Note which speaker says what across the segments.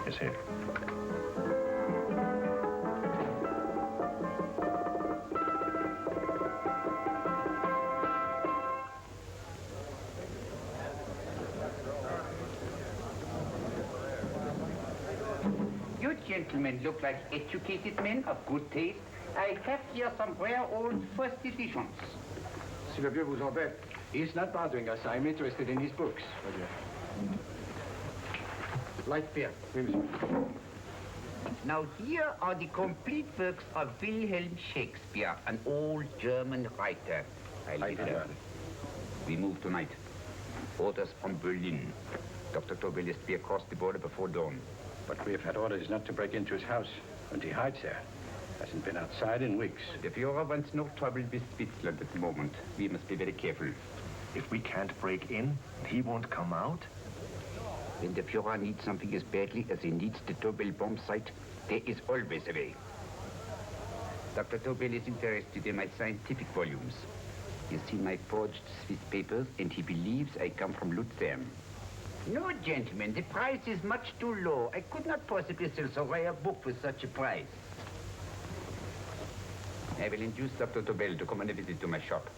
Speaker 1: Yes, here.
Speaker 2: You gentlemen look like educated men of good taste. I have here some rare old first editions.
Speaker 3: Si le vieux vous embête. He's not bothering us. I'm interested in his books. Light beer.
Speaker 2: Now here are the complete works of Wilhelm Shakespeare, an old German writer. I leave it. We move tonight. Orders from Berlin. Dr. Tobel is to be across the border before dawn.
Speaker 3: But we have had orders not to break into his house, and he hides there. Hasn't been outside in weeks.
Speaker 2: The Führer wants no trouble with Switzerland at the moment. We must be very careful.
Speaker 1: If we can't break in, he won't come out?
Speaker 2: When the Führer needs something as badly as he needs the Tobel bomb site, there is always a way. Dr. Tobel is interested in my scientific volumes. He's seen my forged Swiss papers, and he believes I come from Lucerne. No, gentlemen, the price is much too low. I could not possibly sell so rare a book for such a price. I will induce Dr. Tobel to come on a visit to my shop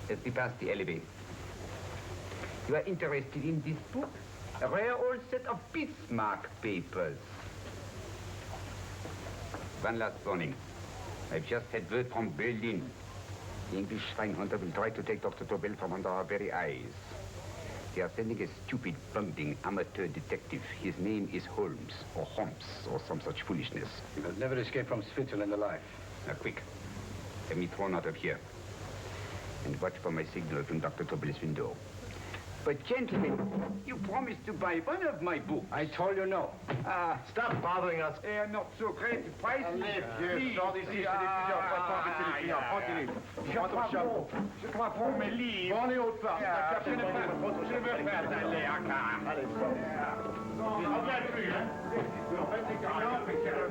Speaker 2: as we pass the alleyway. You are interested in this book? A rare old set of Bismarck papers. One last warning. I've just had word from Berlin. The English Schweinhunter will try to take Dr. Tobel from under our very eyes. They are sending a stupid, bungling amateur detective. His name is Holmes, or some such foolishness.
Speaker 3: He will never escape from Switzerland alive.
Speaker 2: Now, quick. Get me thrown out of here. And watch for my signal from Dr. Tobel's window. But, gentlemen, you promised to buy one of my books.
Speaker 3: I told you no.
Speaker 1: Stop bothering us.
Speaker 2: They are not so great. The price
Speaker 1: Allez, sors d'ici, c'est des clients. Pas embêter les clients. Tranquille. Rentre au chapeau.
Speaker 2: Je crois pour mes livres.
Speaker 1: Prends les hautes parts.
Speaker 2: Je ne veux pas aller à car.
Speaker 1: Allez, on vient plus, hein. En fait, les clients, mais c'est le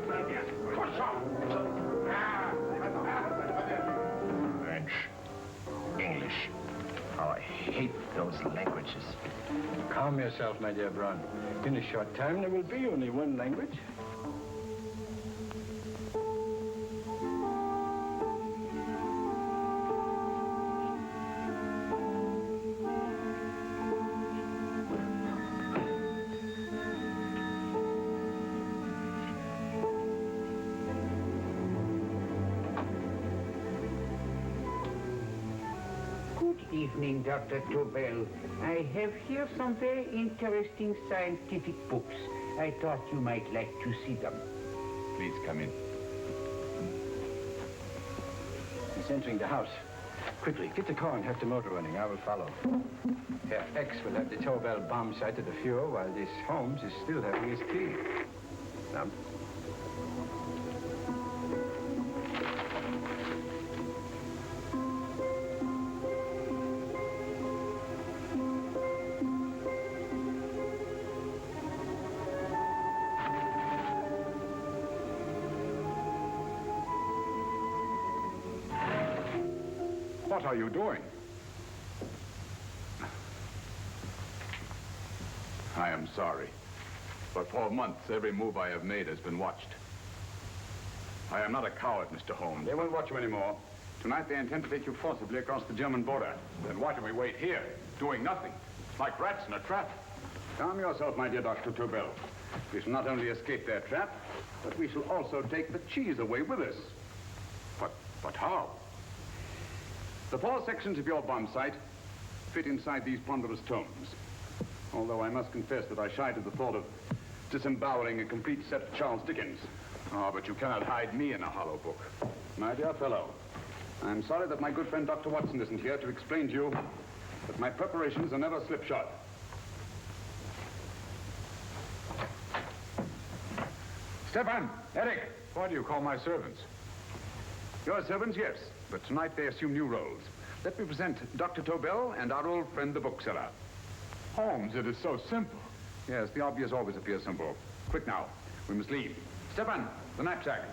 Speaker 1: French. English. Oh, I hate those languages.
Speaker 3: Calm yourself, my dear Braun. In a short time, there will be only one language.
Speaker 2: Evening, Dr. Tobel. I have here some very interesting scientific books. I thought you might like to see them.
Speaker 4: Please come in.
Speaker 3: He's entering the house. Quickly, get the car and have the motor running. I will follow. Herr X will have the Tobel bomb site at the Führer while this Holmes is still having his tea. Now.
Speaker 4: What are you doing? I am sorry, but for months every move I have made has been watched. I am not a coward, Mr. Holmes.
Speaker 5: They won't watch you anymore. Tonight they intend to take you forcibly across the German border.
Speaker 4: Then why do we wait here, doing nothing, like rats in a trap?
Speaker 5: Calm yourself, my dear Dr. Tobel. We shall not only escape their trap, but we shall also take the cheese away with us.
Speaker 4: But how?
Speaker 5: The 4 sections of your bomb site fit inside these ponderous tomes. Although I must confess that I shied at the thought of disemboweling a complete set of Charles Dickens.
Speaker 4: Oh, but you cannot hide me in a hollow book.
Speaker 5: My dear fellow, I'm sorry that my good friend Dr. Watson isn't here to explain to you that my preparations are never slipshod.
Speaker 4: Stefan, Eric, why do you call my servants?
Speaker 5: Your servants, yes, but tonight they assume new roles. Let me present Dr. Tobel and our old friend, the bookseller.
Speaker 4: Holmes, it is so simple.
Speaker 5: Yes, the obvious always appears simple. Quick now, we must leave. Stefan, the knapsack.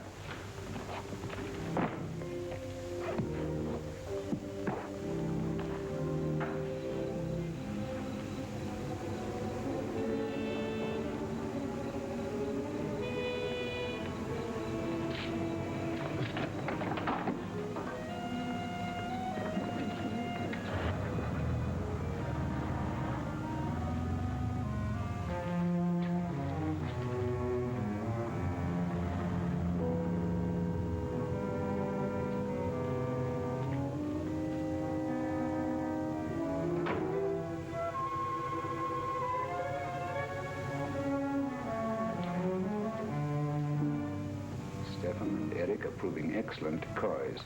Speaker 3: Eric are proving excellent decoys.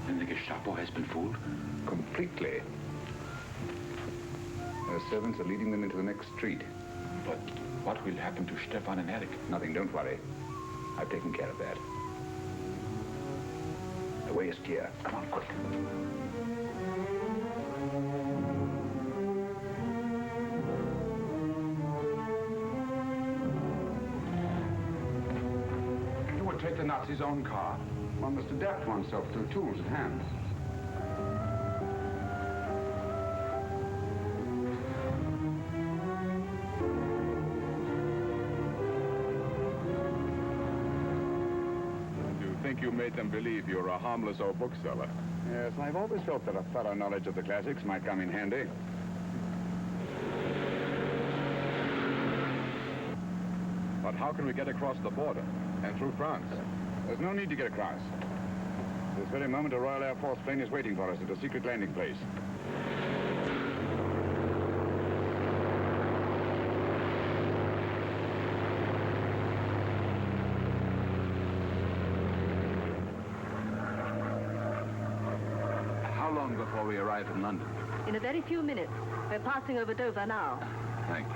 Speaker 6: Then the Gestapo has been fooled?
Speaker 3: Completely. Their servants are leading them into the next street.
Speaker 6: But what will happen to Stefan and Eric?
Speaker 3: Nothing, don't worry. I've taken care of that. The way is clear. Come on, quick.
Speaker 5: You would take the Nazis' own car? One must adapt oneself to the tools at hand.
Speaker 4: You made them believe you're a harmless old bookseller.
Speaker 5: Yes, I've always felt that a thorough knowledge of the classics might come in handy.
Speaker 4: But how can we get across the border and through France?
Speaker 5: There's no need to get across. This very moment, a Royal Air Force plane is waiting for us at a secret landing place.
Speaker 4: How long before we arrive in London?
Speaker 7: In a very few minutes. We're passing over Dover now.
Speaker 4: Thank you.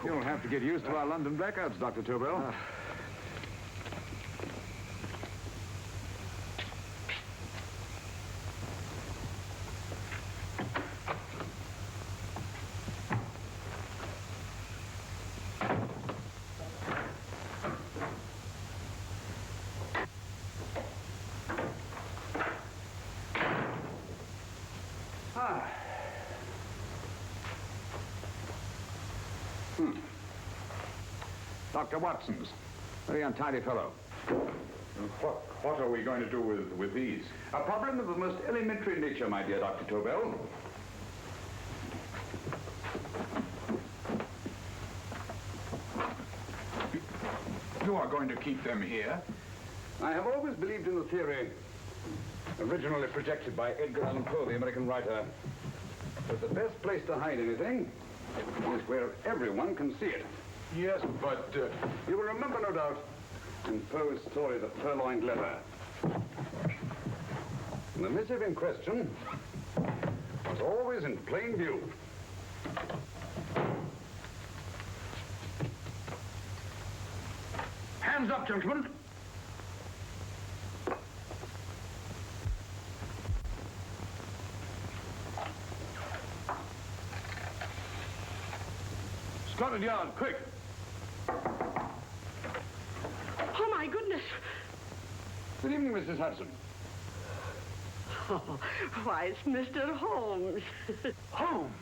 Speaker 5: You'll have to get used to our London blackouts, Dr. Tobel. Dr. Watson's. Very untidy fellow.
Speaker 4: What are we going to do with these?
Speaker 5: A problem of the most elementary nature, my dear Dr. Tobel.
Speaker 4: You are going to keep them here?
Speaker 5: I have always believed in the theory, originally projected by Edgar Allan Poe, the American writer, that the best place to hide anything is where everyone can see it.
Speaker 4: Yes, but...
Speaker 5: You will remember, no doubt, in Poe's story, The Purloined Letter. The missive in question was always in plain view. Hands up, gentlemen. Scotland Yard, quick.
Speaker 7: Oh, my goodness.
Speaker 5: Good evening, Mrs. Hudson.
Speaker 7: Oh, why, it's Mr. Holmes.
Speaker 5: Holmes.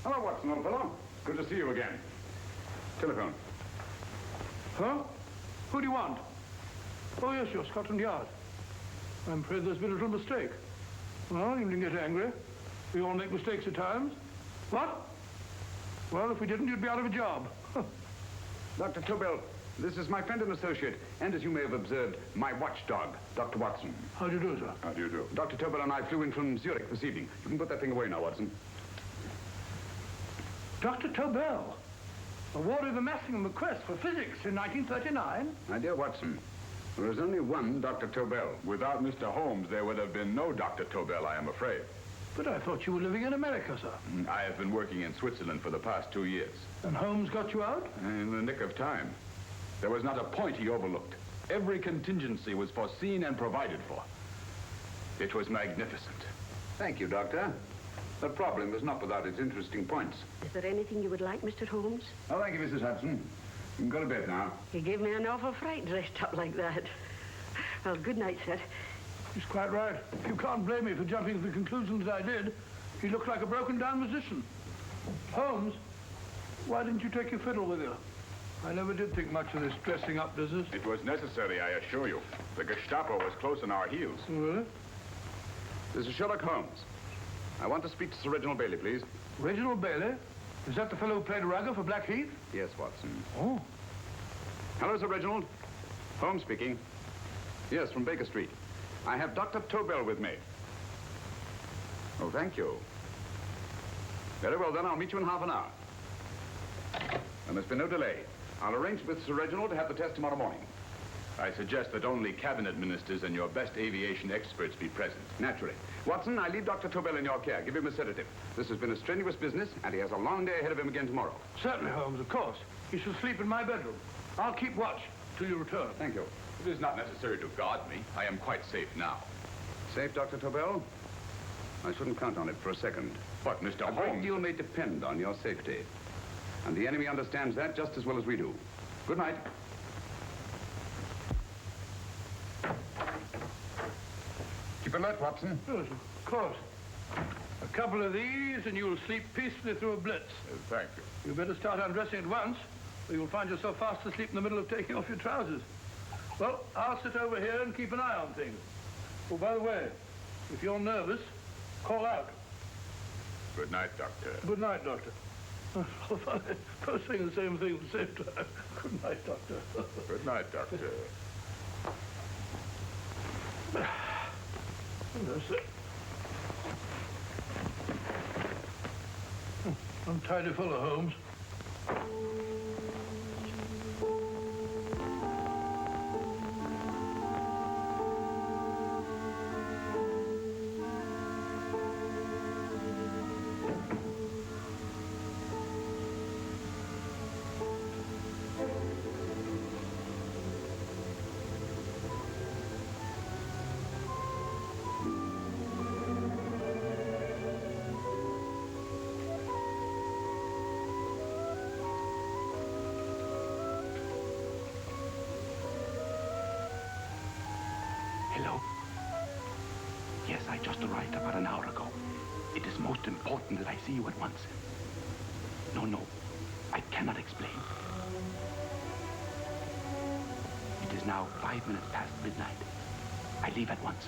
Speaker 5: Hello, Watson, old fellow. Good to see you again. Telephone.
Speaker 8: Huh? Who do you want? Oh, yes, you're Scotland Yard. I'm afraid there's been a little mistake. Well, you needn't get angry. We all make mistakes at times. What? Well, if we didn't, you'd be out of a job.
Speaker 5: Dr. Tobel, this is my friend and associate, and as you may have observed, my watchdog, Dr. Watson.
Speaker 8: How do you do, sir?
Speaker 5: How do you do? Dr. Tobel and I flew in from Zurich this evening. You can put that thing away now, Watson.
Speaker 8: Dr. Tobel, awarded the Massingham Bequest for physics in 1939.
Speaker 5: My dear Watson, there is only one Dr. Tobel.
Speaker 4: Without Mr. Holmes, there would have been no Dr. Tobel, I am afraid.
Speaker 8: But I thought you were living in America, sir.
Speaker 4: I have been working in Switzerland for the past 2 years.
Speaker 8: And Holmes got you out?
Speaker 4: In the nick of time. There was not a point he overlooked. Every contingency was foreseen and provided for. It was magnificent.
Speaker 5: Thank you, Doctor. The problem was not without its interesting points.
Speaker 7: Is there anything you would like, Mr. Holmes?
Speaker 5: Oh, thank you, Mrs. Hudson. You can go to bed now.
Speaker 7: You gave me an awful fright dressed up like that. Well, good night, sir.
Speaker 8: He's quite right. You can't blame me for jumping to the conclusions I did. He looked like a broken-down musician. Holmes, why didn't you take your fiddle with you? I never did think much of this dressing-up business.
Speaker 4: It was necessary, I assure you. The Gestapo was close on our heels.
Speaker 8: Really?
Speaker 5: This is Sherlock Holmes. I want to speak to Sir Reginald Bailey, please.
Speaker 8: Reginald Bailey? Is that the fellow who played Ragger for Blackheath?
Speaker 5: Yes, Watson.
Speaker 8: Oh.
Speaker 5: Hello, Sir Reginald. Holmes speaking. Yes, from Baker Street. I have Dr. Tobel with me. Oh, thank you. Very well, then. I'll meet you in half an hour. There must be no delay. I'll arrange with Sir Reginald to have the test tomorrow morning.
Speaker 4: I suggest that only cabinet ministers and your best aviation experts be present.
Speaker 5: Naturally. Watson, I leave Dr. Tobel in your care. Give him a sedative. This has been a strenuous business, and he has a long day ahead of him again tomorrow.
Speaker 8: Certainly, Holmes, of course. He shall sleep in my bedroom. I'll keep watch till you return.
Speaker 5: Thank you.
Speaker 4: It is not necessary to guard me. I am quite safe now.
Speaker 5: Safe, Dr. Tobel? I shouldn't count on it for a second.
Speaker 4: But, Mr.
Speaker 5: A great
Speaker 4: Holmes...
Speaker 5: deal may depend on your safety. And the enemy understands that just as well as we do. Good night. Keep alert, Watson.
Speaker 8: Yes, of course. A couple of these and you'll sleep peacefully through a blitz.
Speaker 4: Thank you.
Speaker 8: You better start undressing at once, or you'll find yourself fast asleep in the middle of taking off your trousers. Well, I'll sit over here and keep an eye on things. Oh, by the way, if you're nervous, call out.
Speaker 4: Good night, Doctor.
Speaker 8: Good night, Doctor. Both saying the same thing at the same time. Good night, Doctor.
Speaker 4: Good night, Doctor.
Speaker 8: That's it. Untidy fellow, Holmes.
Speaker 6: Hello? Yes, I just arrived about an hour ago. It is most important that I see you at once. No, I cannot explain. It is now 5 minutes past midnight. I leave at once.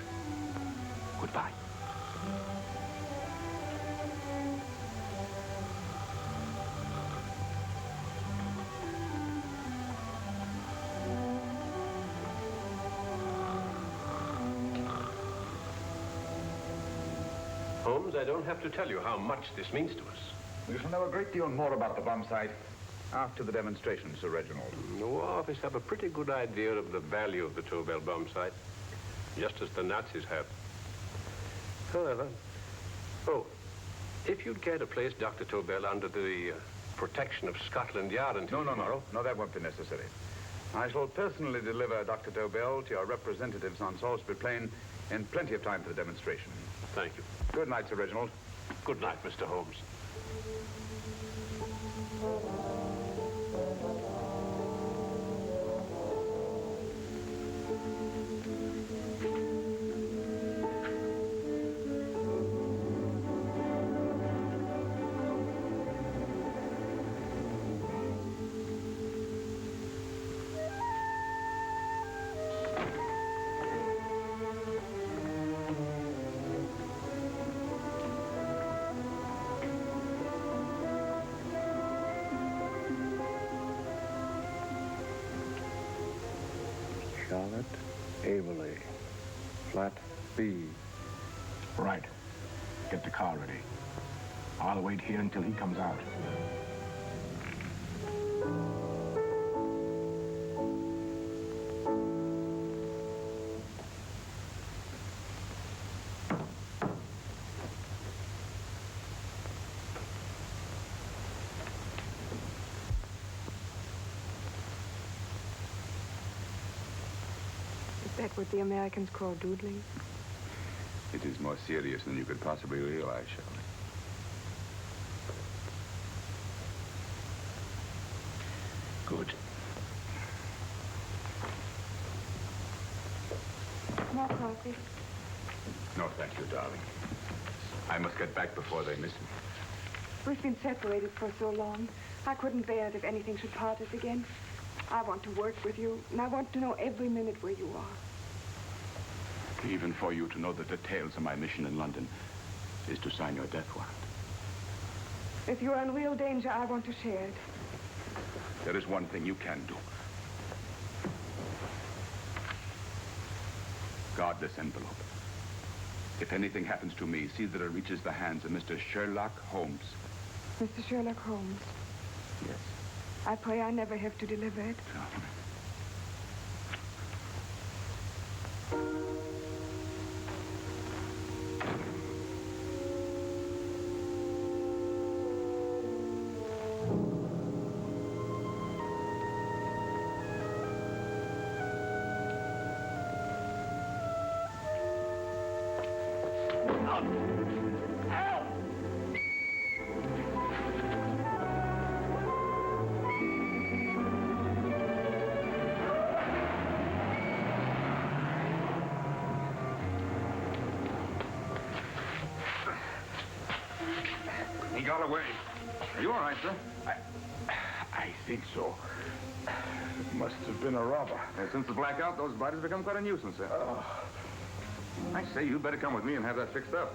Speaker 6: Goodbye.
Speaker 9: Holmes, I don't have to tell you how much this means to us.
Speaker 5: We shall know a great deal more about the bomb site after the demonstration, Sir Reginald.
Speaker 9: The War Office have a pretty good idea of the value of the Tobel bomb site, just as the Nazis have. However, if you'd care to place Dr. Tobel under the protection of Scotland Yard until tomorrow...
Speaker 5: No, that won't be necessary. I shall personally deliver Dr. Tobel to your representatives on Salisbury Plain in plenty of time for the demonstration.
Speaker 9: Thank you.
Speaker 5: Good night, Sir Reginald.
Speaker 9: Good night, Mr. Holmes.
Speaker 3: Charlotte Averley, flat B.
Speaker 6: Right. Get the car ready. I'll wait here until he comes out.
Speaker 10: Is that what the Americans call doodling?
Speaker 5: It is more serious than you could possibly realize, Shirley.
Speaker 6: Good.
Speaker 10: More coffee.
Speaker 4: No, thank you, darling. I must get back before they miss me.
Speaker 10: We've been separated for so long. I couldn't bear it if anything should part us again. I want to work with you, and I want to know every minute where you are.
Speaker 4: Even for you to know the details of my mission in London, is to sign your death warrant.
Speaker 10: If you're in real danger, I want to share it.
Speaker 4: There is one thing you can do. Guard this envelope. If anything happens to me, see that it reaches the hands of Mr. Sherlock Holmes.
Speaker 10: Mr. Sherlock Holmes,
Speaker 4: Yes.
Speaker 10: I pray I never have to deliver it.
Speaker 5: He got away. Are you all right, sir?
Speaker 1: I think so. Must have been a robber.
Speaker 5: Since the blackout, those biters become quite a nuisance, sir. I say, you better come with me and have that fixed up.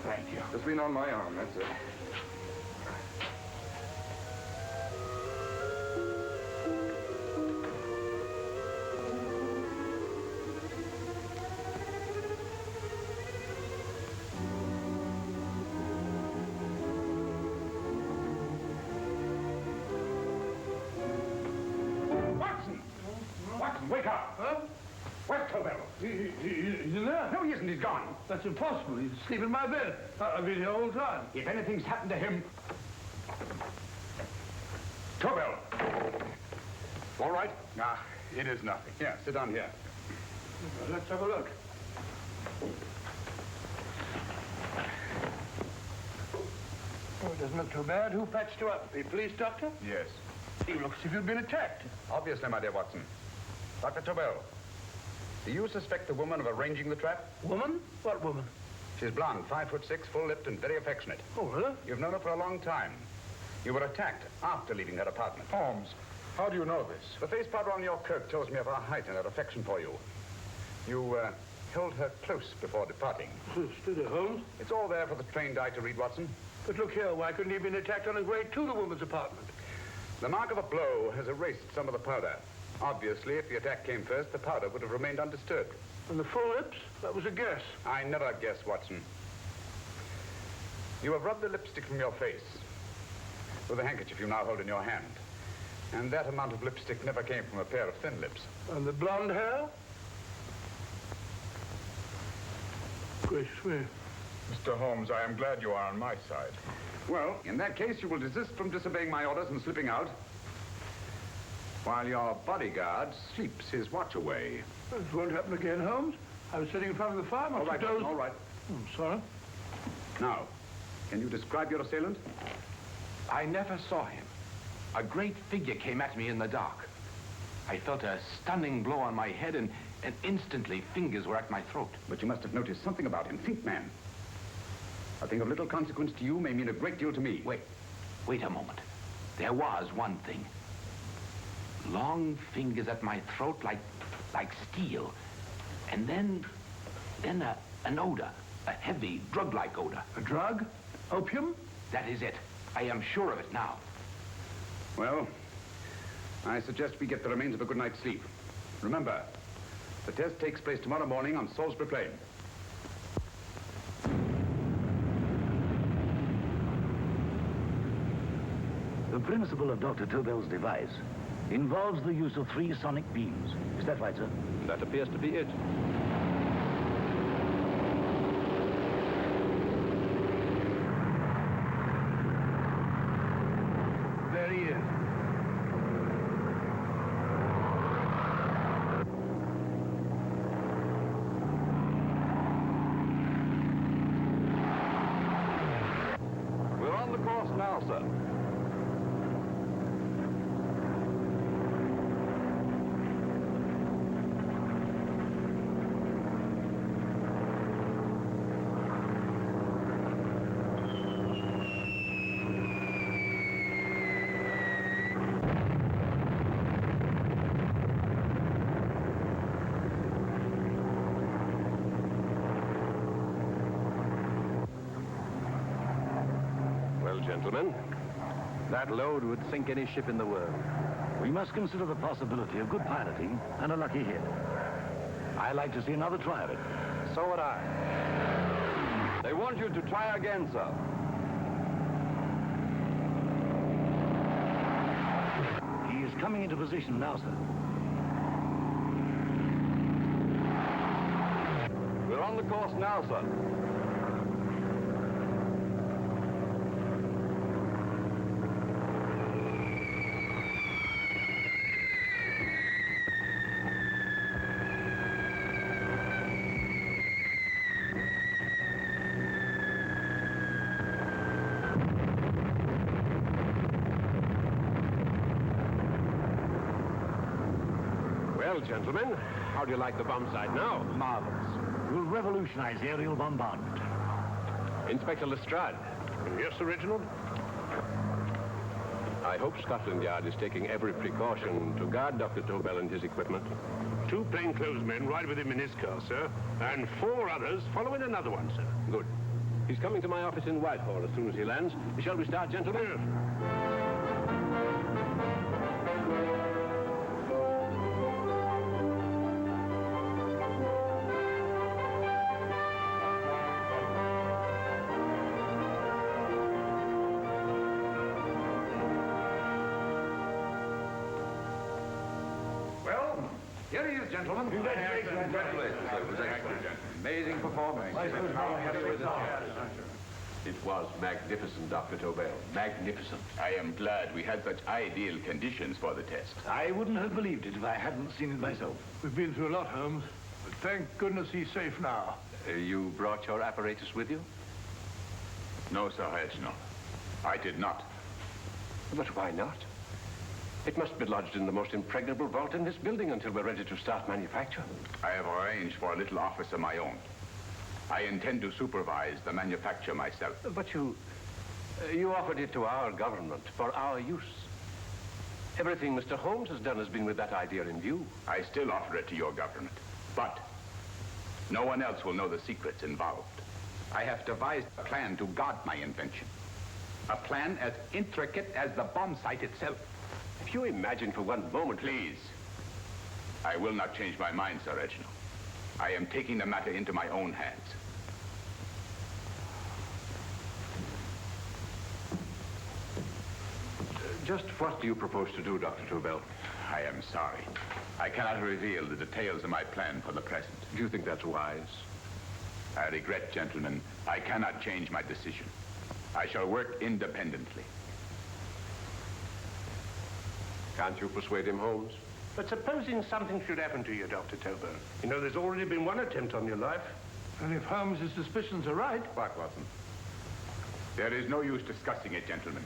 Speaker 1: Thank you.
Speaker 5: Just lean on my arm, that's it.
Speaker 1: Watson, wake up!
Speaker 8: Huh?
Speaker 1: Where's Tobel?
Speaker 8: He's in there.
Speaker 1: No, he isn't. He's gone.
Speaker 8: That's impossible. He's asleep in my bed. I've been here all the time.
Speaker 1: If anything's happened to him... Tobel!
Speaker 5: All right? Ah, it is nothing. Yeah, sit down here.
Speaker 8: Let's have a look. Oh, it doesn't look too bad. Who patched you up? The police doctor?
Speaker 5: Yes.
Speaker 8: You look as if you'd been attacked.
Speaker 5: Obviously, my dear Watson. Dr. Tobel, do you suspect the woman of arranging the trap?
Speaker 8: Woman? What woman?
Speaker 5: She's blonde, 5'6", full-lipped, and very affectionate.
Speaker 8: Oh, really?
Speaker 5: You've known her for a long time. You were attacked after leaving her apartment.
Speaker 1: Holmes, how do you know this?
Speaker 5: The face powder on your coat tells me of her height and her affection for you. You held her close before departing.
Speaker 8: Steady, Holmes.
Speaker 5: It's all there for the trained eye to read, Watson.
Speaker 8: But look here, why couldn't he have been attacked on his way to the woman's apartment?
Speaker 5: The mark of a blow has erased some of the powder. Obviously, if the attack came first, the powder would have remained undisturbed.
Speaker 8: And the full lips? That was a guess.
Speaker 5: I never guess, Watson. You have rubbed the lipstick from your face with the handkerchief you now hold in your hand. And that amount of lipstick never came from a pair of thin lips.
Speaker 8: And the blonde hair? Gracious me.
Speaker 1: Mr. Holmes, I am glad you are on my side.
Speaker 5: Well, in that case, you will desist from disobeying my orders and slipping out while your bodyguard sleeps his watch away.
Speaker 8: This won't happen again, Holmes. I was sitting in front of the fire.
Speaker 5: All right,
Speaker 8: Watson,
Speaker 5: all right.
Speaker 8: I'm sorry.
Speaker 5: Now, can you describe your assailant?
Speaker 6: I never saw him. A great figure came at me in the dark. I felt a stunning blow on my head, and instantly fingers were at my throat.
Speaker 5: But you must have noticed something about him. Think, man. A thing of little consequence to you may mean a great deal to me.
Speaker 6: Wait a moment. There was one thing. Long fingers at my throat like steel. And then an odor, a heavy, drug-like odor.
Speaker 8: A drug? Opium?
Speaker 6: That is it. I am sure of it now.
Speaker 5: Well, I suggest we get the remains of a good night's sleep. Remember, the test takes place tomorrow morning on Salisbury Plain.
Speaker 11: The principle of Dr. Tobel's device involves the use of 3 sonic beams. Is that right, sir?
Speaker 9: That appears to be it.
Speaker 8: There he is.
Speaker 5: We're on the course now, sir.
Speaker 9: gentlemen. That load would sink any ship in the world.
Speaker 11: We must consider the possibility of good piloting and a lucky hit. I like to see another try of it.
Speaker 9: So would I.
Speaker 5: They want you to try again, sir.
Speaker 11: He is coming into position now, sir.
Speaker 5: We're on the course now, sir.
Speaker 9: Well, gentlemen, how do you like the bomb sight now?
Speaker 11: Marvelous. Will revolutionize aerial bombardment.
Speaker 9: Inspector Lestrade.
Speaker 8: Yes, Sir Reginald?
Speaker 9: I hope Scotland Yard is taking every precaution to guard Dr. Tobel and his equipment.
Speaker 8: 2 plainclothesmen ride with him in his car, sir, and 4 others follow in another one, sir.
Speaker 9: Good. He's coming to my office in Whitehall as soon as he lands. Shall we start, gentlemen?
Speaker 8: Yes.
Speaker 5: Well, here he is, gentlemen. Congratulations, sir. It was excellent. Amazing performance.
Speaker 9: It was magnificent, Dr. Tobel. Magnificent.
Speaker 4: I am glad we had such ideal conditions for the test.
Speaker 11: I wouldn't have believed it if I hadn't seen it myself.
Speaker 8: We've been through a lot, Holmes, but thank goodness he's safe now.
Speaker 9: You brought your apparatus with you?
Speaker 4: No, Sir Reginald. I did not.
Speaker 9: But why not? It must be lodged in the most impregnable vault in this building until we're ready to start manufacture.
Speaker 4: I have arranged for a little office of my own. I intend to supervise the manufacture myself.
Speaker 9: But you offered it to our government for our use. Everything Mr. Holmes has done has been with that idea in view.
Speaker 4: I still offer it to your government, but no one else will know the secrets involved. I have devised a plan to guard my invention. A plan as intricate as the bomb sight itself.
Speaker 9: If you imagine for one moment...
Speaker 4: Please. I will not change my mind, Sir Reginald. I am taking the matter into my own hands.
Speaker 9: Just what do you propose to do, Dr. Tobel?
Speaker 4: I am sorry. I cannot reveal the details of my plan for the present.
Speaker 9: Do you think that's wise?
Speaker 4: I regret, gentlemen, I cannot change my decision. I shall work independently.
Speaker 9: Can't you persuade him, Holmes?
Speaker 8: But supposing something should happen to you, Dr. Tobel. You know, there's already been one attempt on your life. And if Holmes' suspicions are right...
Speaker 4: What, Watson? There is no use discussing it, gentlemen.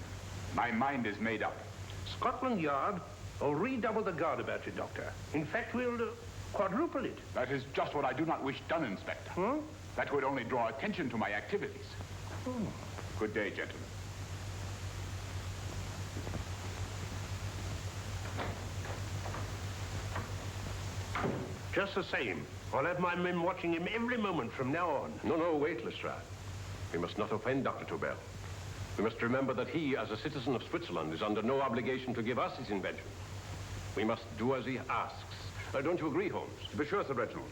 Speaker 4: My mind is made up.
Speaker 8: Scotland Yard will redouble the guard about you, Doctor. In fact, we'll quadruple it.
Speaker 4: That is just what I do not wish done, Inspector.
Speaker 8: Huh?
Speaker 4: That would only draw attention to my activities. Good day, gentlemen.
Speaker 8: Just the same, I'll have my men watching him every moment from now on.
Speaker 9: No, wait, Lestrade. We must not offend Dr. Tobel. We must remember that he, as a citizen of Switzerland, is under no obligation to give us his invention. We must do as he asks. Don't you agree, Holmes?
Speaker 5: To be sure, Sir Reginald.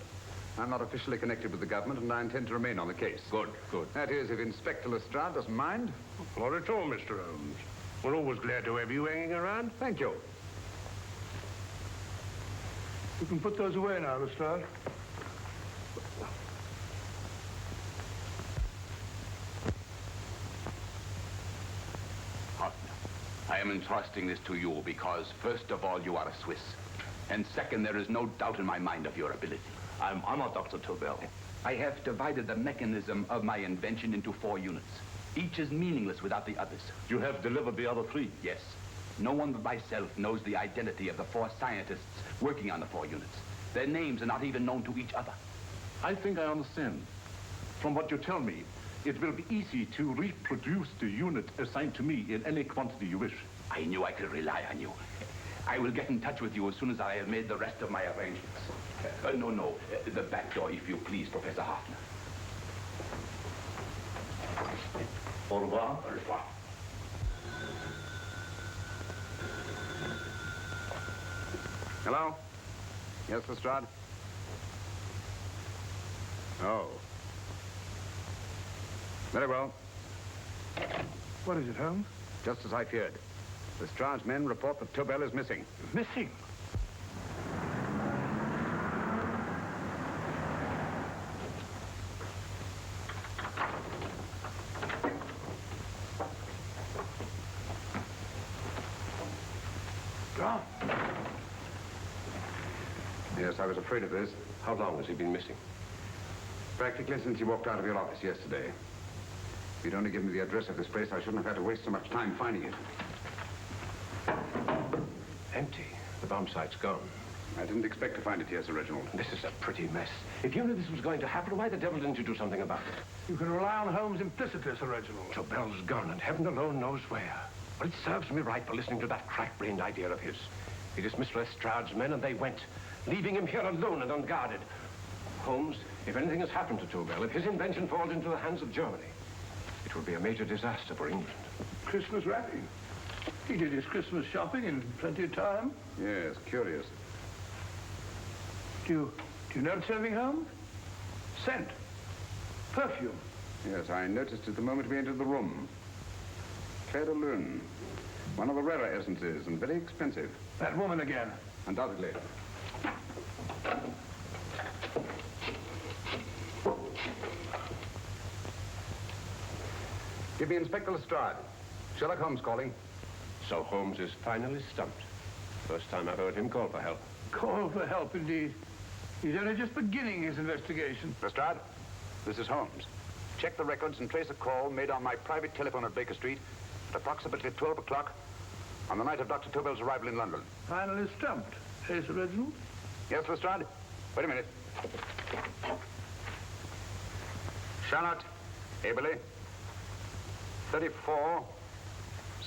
Speaker 5: I'm not officially connected with the government, and I intend to remain on the case.
Speaker 9: Good.
Speaker 5: That is, if Inspector Lestrade doesn't mind.
Speaker 8: Not at all, Mr. Holmes. We're always glad to have you hanging around.
Speaker 5: Thank you.
Speaker 8: You can put those away now, Lestrade.
Speaker 4: I am entrusting this to you because, first of all, you are a Swiss. And second, there is no doubt in my mind of your ability.
Speaker 6: I'm honored, Dr. Tobel.
Speaker 4: I have divided the mechanism of my invention into 4 units. Each is meaningless without the others.
Speaker 11: You have delivered the other 3?
Speaker 4: Yes. No one but myself knows the identity of the 4 scientists working on the 4 units. Their names are not even known to each other.
Speaker 12: I think I understand. From what you tell me, it will be easy to reproduce the unit assigned to me in any quantity you wish.
Speaker 4: I knew I could rely on you. I will get in touch with you as soon as I have made the rest of my arrangements. No, the back door, if you please, Professor Hoffner.
Speaker 11: Au revoir.
Speaker 4: Au revoir.
Speaker 5: Hello? Yes, Lestrade? Oh. Very well.
Speaker 8: What is it, Holmes?
Speaker 5: Just as I feared. Lestrade's men report that Tobel is missing.
Speaker 8: Missing? Gone.
Speaker 5: Yes, I was afraid of this.
Speaker 9: How long has he been missing?
Speaker 5: Practically since he walked out of your office yesterday. If you'd only given me the address of this place, I shouldn't have had to waste so much time finding it.
Speaker 9: Empty. The bomb site's gone.
Speaker 5: I didn't expect to find it here, Sir Reginald.
Speaker 9: This is a pretty mess. If you knew this was going to happen, why the devil didn't you do something about it?
Speaker 8: You can rely on Holmes implicitly, Sir Reginald.
Speaker 9: Tobel's gone, and heaven alone knows where. But it serves me right for listening to that crack-brained idea of his. He dismissed Lestrade's men, and they went, leaving him here alone and unguarded. Holmes, if anything has happened to Tobel, if his invention falls into the hands of Germany, it will be a major disaster for England.
Speaker 8: Christmas wrapping. He did his Christmas shopping in plenty of time.
Speaker 5: Yes, curious.
Speaker 8: Do you notice anything, Holmes? Scent. Perfume.
Speaker 5: Yes, I noticed it the moment we entered the room. Claire de Lune. One of the rarer essences, and very expensive.
Speaker 8: That woman again.
Speaker 5: Undoubtedly. Give me Inspector Lestrade. Sherlock Holmes calling.
Speaker 9: So Holmes is finally stumped. First time I've heard him call for help.
Speaker 8: Call for help, indeed. He's only just beginning his investigation.
Speaker 5: Lestrade, this is Holmes. Check the records and trace a call made on my private telephone at Baker Street at approximately 12 o'clock on the night of Dr. Tobel's arrival in London.
Speaker 8: Finally stumped. Eh, Sir Reginald?
Speaker 5: Yes, Lestrade? Wait a minute. Charlotte, Aberley, 34,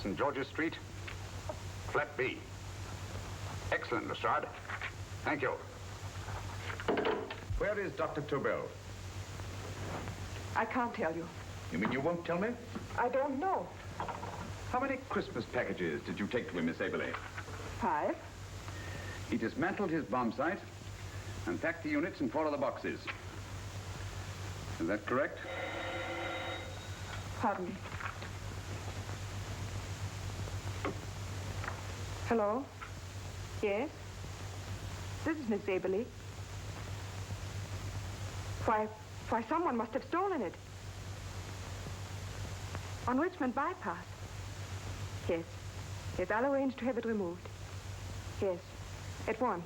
Speaker 5: St. George's Street, flat B. Excellent, Lestrade. Thank you. Where is Dr. Tobel?
Speaker 10: I can't tell you.
Speaker 5: You mean you won't tell me?
Speaker 10: I don't know.
Speaker 5: How many Christmas packages did you take to him, Miss Aberley?
Speaker 10: 5.
Speaker 5: He dismantled his bomb site and packed the units in 4 other boxes. Is that correct?
Speaker 10: Pardon me. Hello? Yes? This is Miss Aberley. Why, someone must have stolen it. On Richmond Bypass. Yes. Yes, I'll arrange to have it removed. Yes, at once.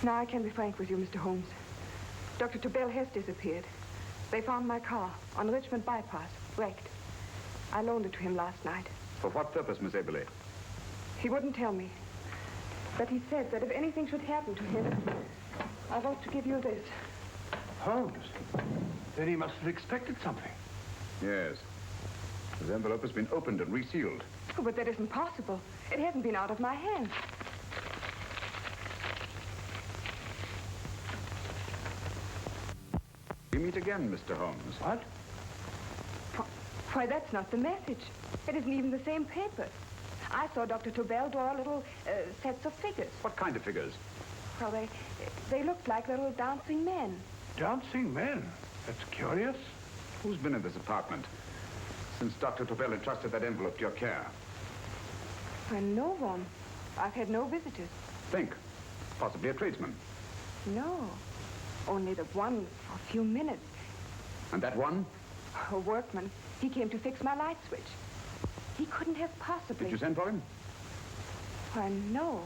Speaker 10: Now I can be frank with you, Mr. Holmes. Dr. Tobel has disappeared. They found my car on Richmond Bypass, wrecked. I loaned it to him last night.
Speaker 5: For what purpose, Miss Aberley?
Speaker 10: He wouldn't tell me. But he said that if anything should happen to him, I want to give you this.
Speaker 8: Holmes? Then he must have expected something.
Speaker 5: Yes. His envelope has been opened and resealed.
Speaker 10: Oh, but that isn't possible. It hasn't been out of my hands.
Speaker 5: We meet again, Mr. Holmes.
Speaker 8: What?
Speaker 10: Why, that's not the message. It isn't even the same paper. I saw Dr. Tobel draw little sets of figures.
Speaker 5: What kind of figures?
Speaker 10: Well, they looked like little dancing men.
Speaker 8: Dancing men? That's curious.
Speaker 5: Who's been in this apartment since Dr. Tobel entrusted that envelope to your care?
Speaker 10: Well, no one. I've had no visitors.
Speaker 5: Think. Possibly a tradesman.
Speaker 10: No. Only the one for a few minutes.
Speaker 5: And that one?
Speaker 10: A workman. He came to fix my light switch. He couldn't have possibly...
Speaker 5: Did you send for him?
Speaker 10: Why, no.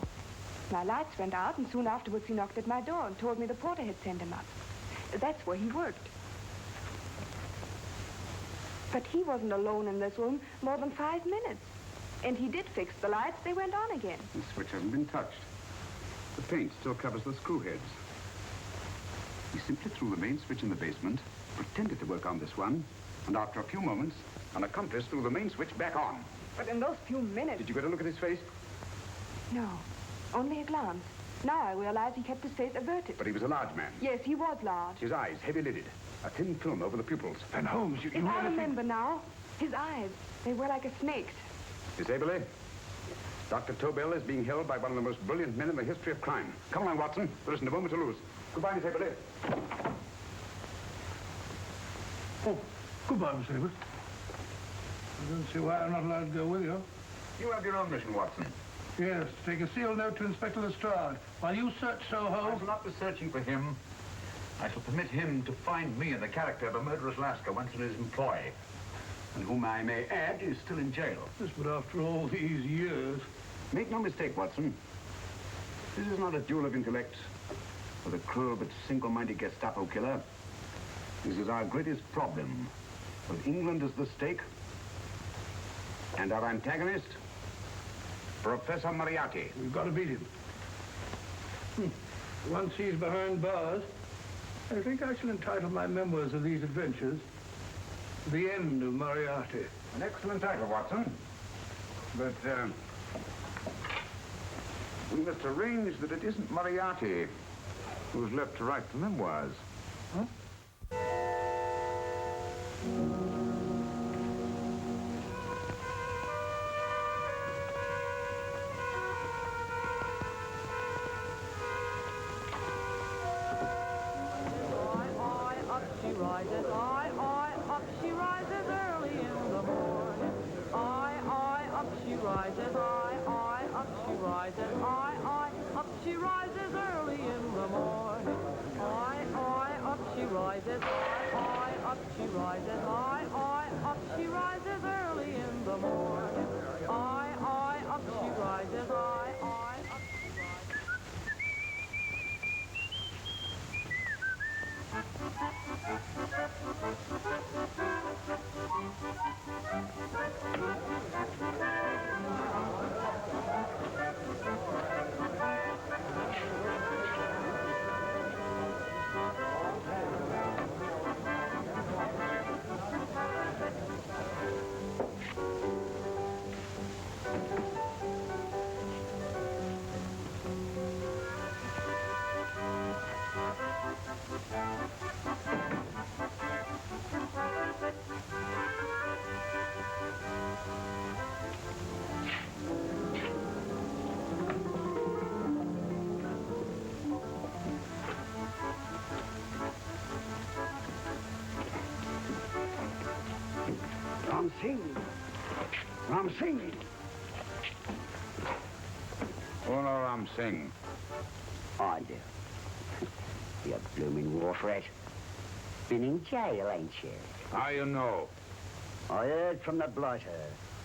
Speaker 10: My lights went out, and soon afterwards he knocked at my door and told me the porter had sent him up. That's where he worked. But he wasn't alone in this room more than 5 minutes. And he did fix the lights. They went on again.
Speaker 5: The switch hasn't been touched. The paint still covers the screw heads. He simply threw the main switch in the basement, pretended to work on this one, and after a few moments, an accomplice threw the main switch back on.
Speaker 10: But in those few minutes...
Speaker 5: Did you get a look at his face?
Speaker 10: No, only a glance. Now I realize he kept his face averted.
Speaker 5: But he was a large man.
Speaker 10: Yes, he was large.
Speaker 5: His eyes heavy-lidded, a thin film over the pupils.
Speaker 8: And Holmes, you
Speaker 10: If I remember now, His eyes, they were like a snake's.
Speaker 5: Miss Aberley, Dr. Tobel is being held by one of the most brilliant men in the history of crime. Come along, Watson. There isn't a moment to lose. Goodbye, Miss Aberley.
Speaker 8: Oh, goodbye, Miss Abbott. I don't see why I'm not allowed to go with you.
Speaker 5: You have your own mission, Watson.
Speaker 8: Yes, to take a sealed note to Inspector Lestrade. While you search Soho...
Speaker 1: I shall not be searching for him. I shall permit him to find me in the character of a murderous Lascar once in his employ, and whom I may add is still in jail.
Speaker 8: Yes, but after all these years...
Speaker 5: Make no mistake, Watson. This is not a duel of intellect with a cruel but single-minded Gestapo killer. This is our greatest problem. With England as the stake, and our antagonist, Professor Moriarty.
Speaker 8: We've got to beat him. Once he's behind bars, I think I shall entitle my memoirs of these adventures The End of Moriarty.
Speaker 5: An excellent title, Watson. But, we must arrange that it isn't Moriarty who's left to write the memoirs.
Speaker 8: Huh?
Speaker 5: Ram Singh. Oh, no, Ram Singh.
Speaker 2: I do. You blooming wolf rat. Been in jail, ain't you?
Speaker 5: How you know?
Speaker 2: I heard from the blighter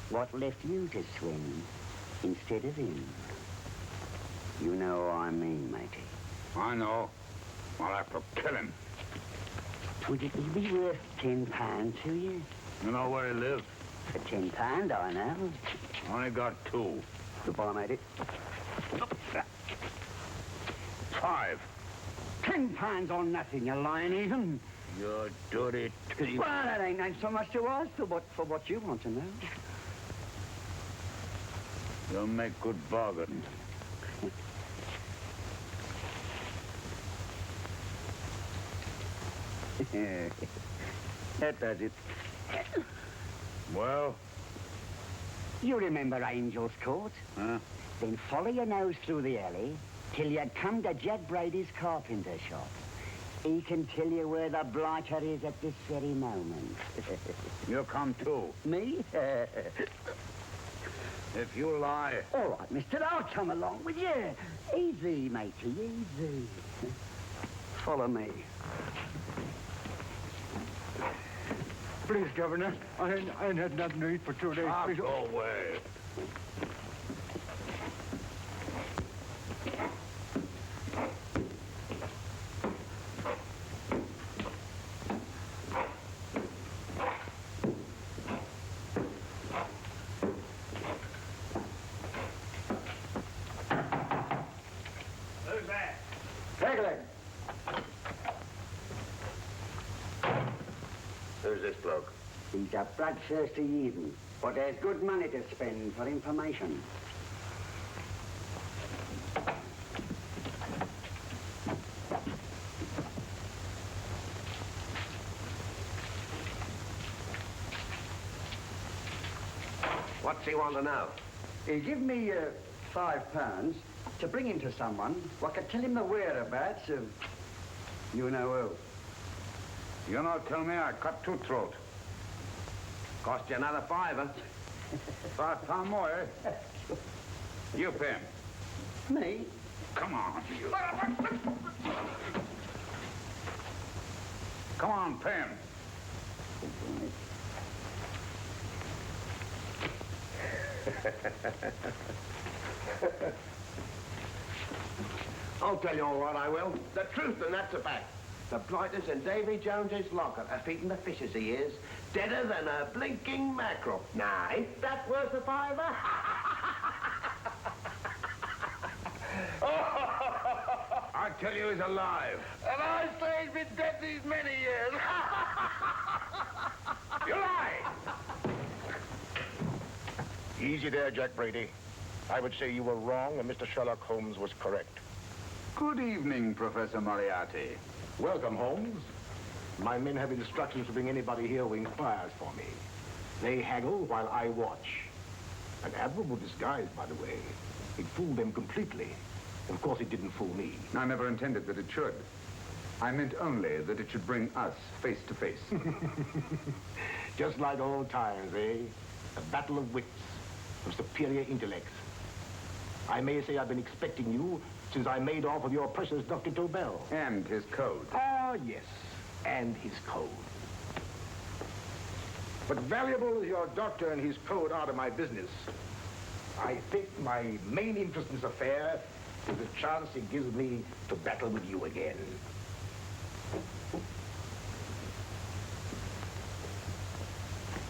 Speaker 2: what left you to swim instead of him. You know what I mean, matey.
Speaker 5: I know. I'll have to kill him.
Speaker 2: Would it be worth £10 to you?
Speaker 5: You know where he lives?
Speaker 2: For £10, I know.
Speaker 5: Only got 2.
Speaker 2: Goodbye, matey.
Speaker 5: 5.
Speaker 2: £10 on nothing, you lying heathen.
Speaker 5: You dirty thief.
Speaker 2: Well, that ain't so much to ask for what you want to know.
Speaker 5: You'll make good bargain.
Speaker 2: That does it.
Speaker 5: Well?
Speaker 2: You remember Angel's Court?
Speaker 5: Huh?
Speaker 2: Then follow your nose through the alley till you come to Jack Brady's carpenter shop. He can tell you where the blighter is at this very moment.
Speaker 5: You come too.
Speaker 2: Me?
Speaker 5: If you lie...
Speaker 2: All right, mister, I'll come along with you. Easy, matey, easy. Follow me.
Speaker 8: Please, Governor, I ain't had nothing to eat for 2 days.
Speaker 5: Go away.
Speaker 1: Who's that?
Speaker 5: Pegleg.
Speaker 2: Who's this bloke? He's a bloodthirsty heathen, but there's good money to spend for information.
Speaker 13: What's he want to know?
Speaker 14: He give me £5 to bring him to someone what could tell him the whereabouts of you know who.
Speaker 5: You not tell me I cut two throat.
Speaker 13: Cost you another £5.
Speaker 5: £5 more, eh? You pay him.
Speaker 14: Me?
Speaker 5: Come on, you. Come on, pay him.
Speaker 13: I'll tell you all right, I will. The truth, and that's a fact. The blighters in Davy Jones's locker are feeding the fishes he is, deader than a blinking mackerel. Now, ain't that worth a £5?
Speaker 5: I tell you he's alive.
Speaker 13: And I say he's been dead these many years.
Speaker 5: You lie!
Speaker 15: Easy there, Jack Brady. I would say you were wrong and Mr. Sherlock Holmes was correct.
Speaker 5: Good evening, Professor Moriarty.
Speaker 15: Welcome, Holmes. My men have instructions to bring anybody here who inquires for me. They haggle while I watch. An admirable disguise, by the way. It fooled them completely. Of course, it didn't fool me.
Speaker 5: I never intended that it should. I meant only that it should bring us face to face.
Speaker 15: Just like old times, eh? A battle of wits, of superior intellects. I may say I've been expecting you since I made off with your precious Dr. Tobel.
Speaker 5: And his code.
Speaker 15: Ah, yes, and his code. But valuable as your doctor and his code are to my business, I think my main interest in this affair is the chance it gives me to battle with you again.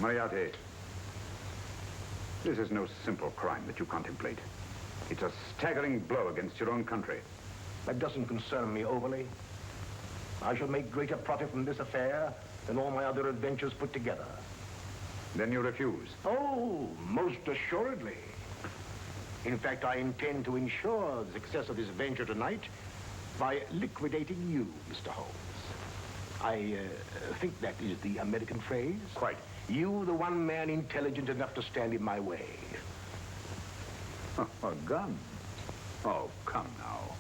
Speaker 5: Moriarty, this is no simple crime that you contemplate. It's a staggering blow against your own country.
Speaker 15: That doesn't concern me overly. I shall make greater profit from this affair than all my other adventures put together.
Speaker 5: Then you refuse?
Speaker 15: Oh, most assuredly. In fact, I intend to ensure the success of this venture tonight by liquidating you, Mr. Holmes. I think that is the American phrase.
Speaker 5: Quite.
Speaker 15: You, the one man intelligent enough to stand in my way.
Speaker 5: A gun? Oh, come now.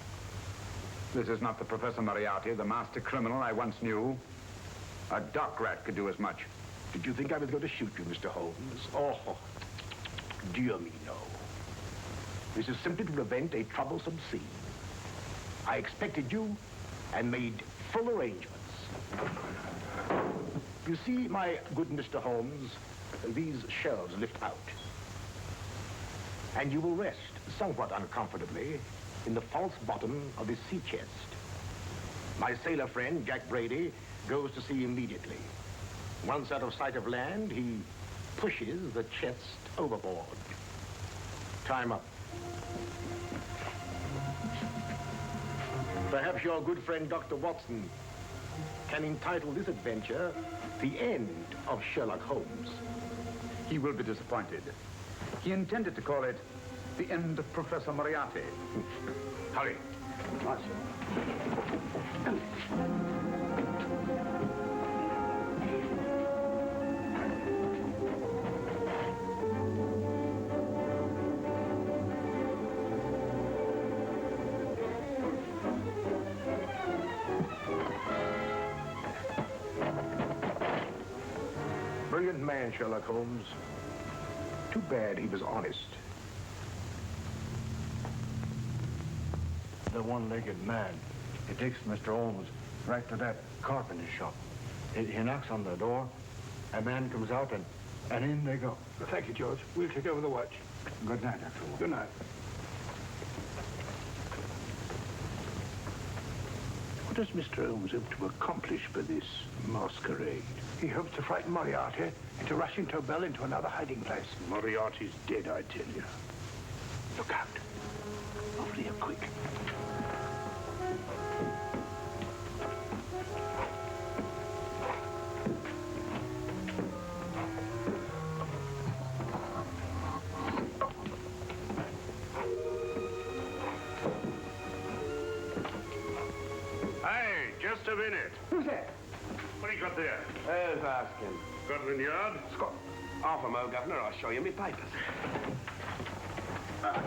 Speaker 5: This is not the Professor Moriarty, the master criminal I once knew. A dock rat could do as much.
Speaker 15: Did you think I was going to shoot you, Mr. Holmes? Oh, dear me, no. This is simply to prevent a troublesome scene. I expected you and made full arrangements. You see, my good Mr. Holmes, these shelves lift out. And you will rest somewhat uncomfortably in the false bottom of this sea chest. My sailor friend, Jack Brady, goes to sea immediately. Once out of sight of land, he pushes the chest overboard. Time up. Perhaps your good friend, Dr. Watson, can entitle this adventure The End of Sherlock Holmes.
Speaker 5: He will be disappointed. He intended to call it The End of Professor Moriarty. Hurry.
Speaker 14: Right,
Speaker 15: Brilliant man, Sherlock Holmes. Too bad he was honest.
Speaker 16: The one-legged man. He takes Mr. Holmes right to that carpenter shop. He knocks on the door, a man comes out, and in they go.
Speaker 8: Thank you, George. We'll take over the watch.
Speaker 16: Good night, Dr. Holmes.
Speaker 8: Good night. What does Mr. Holmes hope to accomplish by this masquerade? He hopes to frighten Moriarty into rushing Tobel into another hiding place. Moriarty's dead, I tell you. Look out. Over here, quick.
Speaker 9: Hey, just a minute.
Speaker 14: Who's that?
Speaker 9: What do you got there?
Speaker 13: Who's asking?
Speaker 9: Scotland Yard?
Speaker 13: Half a mo, Governor. I'll show you my papers.
Speaker 14: There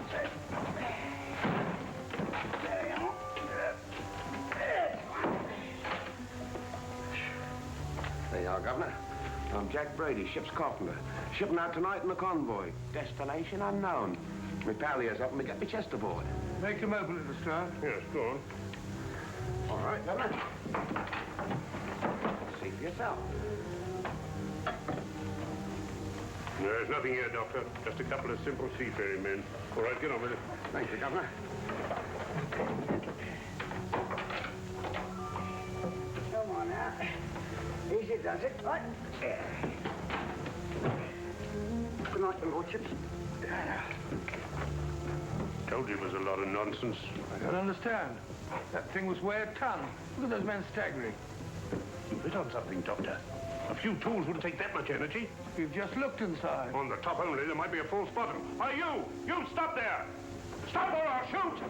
Speaker 14: you are.
Speaker 13: There you are, Governor. I'm Jack Brady, ship's carpenter. Shipping out tonight in the convoy. Destination unknown. My pal here's helping me get my chest aboard.
Speaker 8: Make him open it, Lestrade.
Speaker 12: Yes, go on.
Speaker 13: All right, Governor. See for yourself.
Speaker 12: There's nothing here, Doctor. Just a couple of simple seafaring men. All right, get on with it.
Speaker 13: Thank you, Governor.
Speaker 14: Come on now. Easy does it. Right. Good night, your lordships.
Speaker 12: Told you it was a lot of nonsense.
Speaker 8: I don't understand. That thing was weighed a ton. Look at those men staggering.
Speaker 12: You hit on something, Doctor. A few tools wouldn't take that much energy.
Speaker 8: We've just looked inside.
Speaker 12: On the top only, there might be a false bottom. Hey, you! You stop there! Stop or I'll shoot!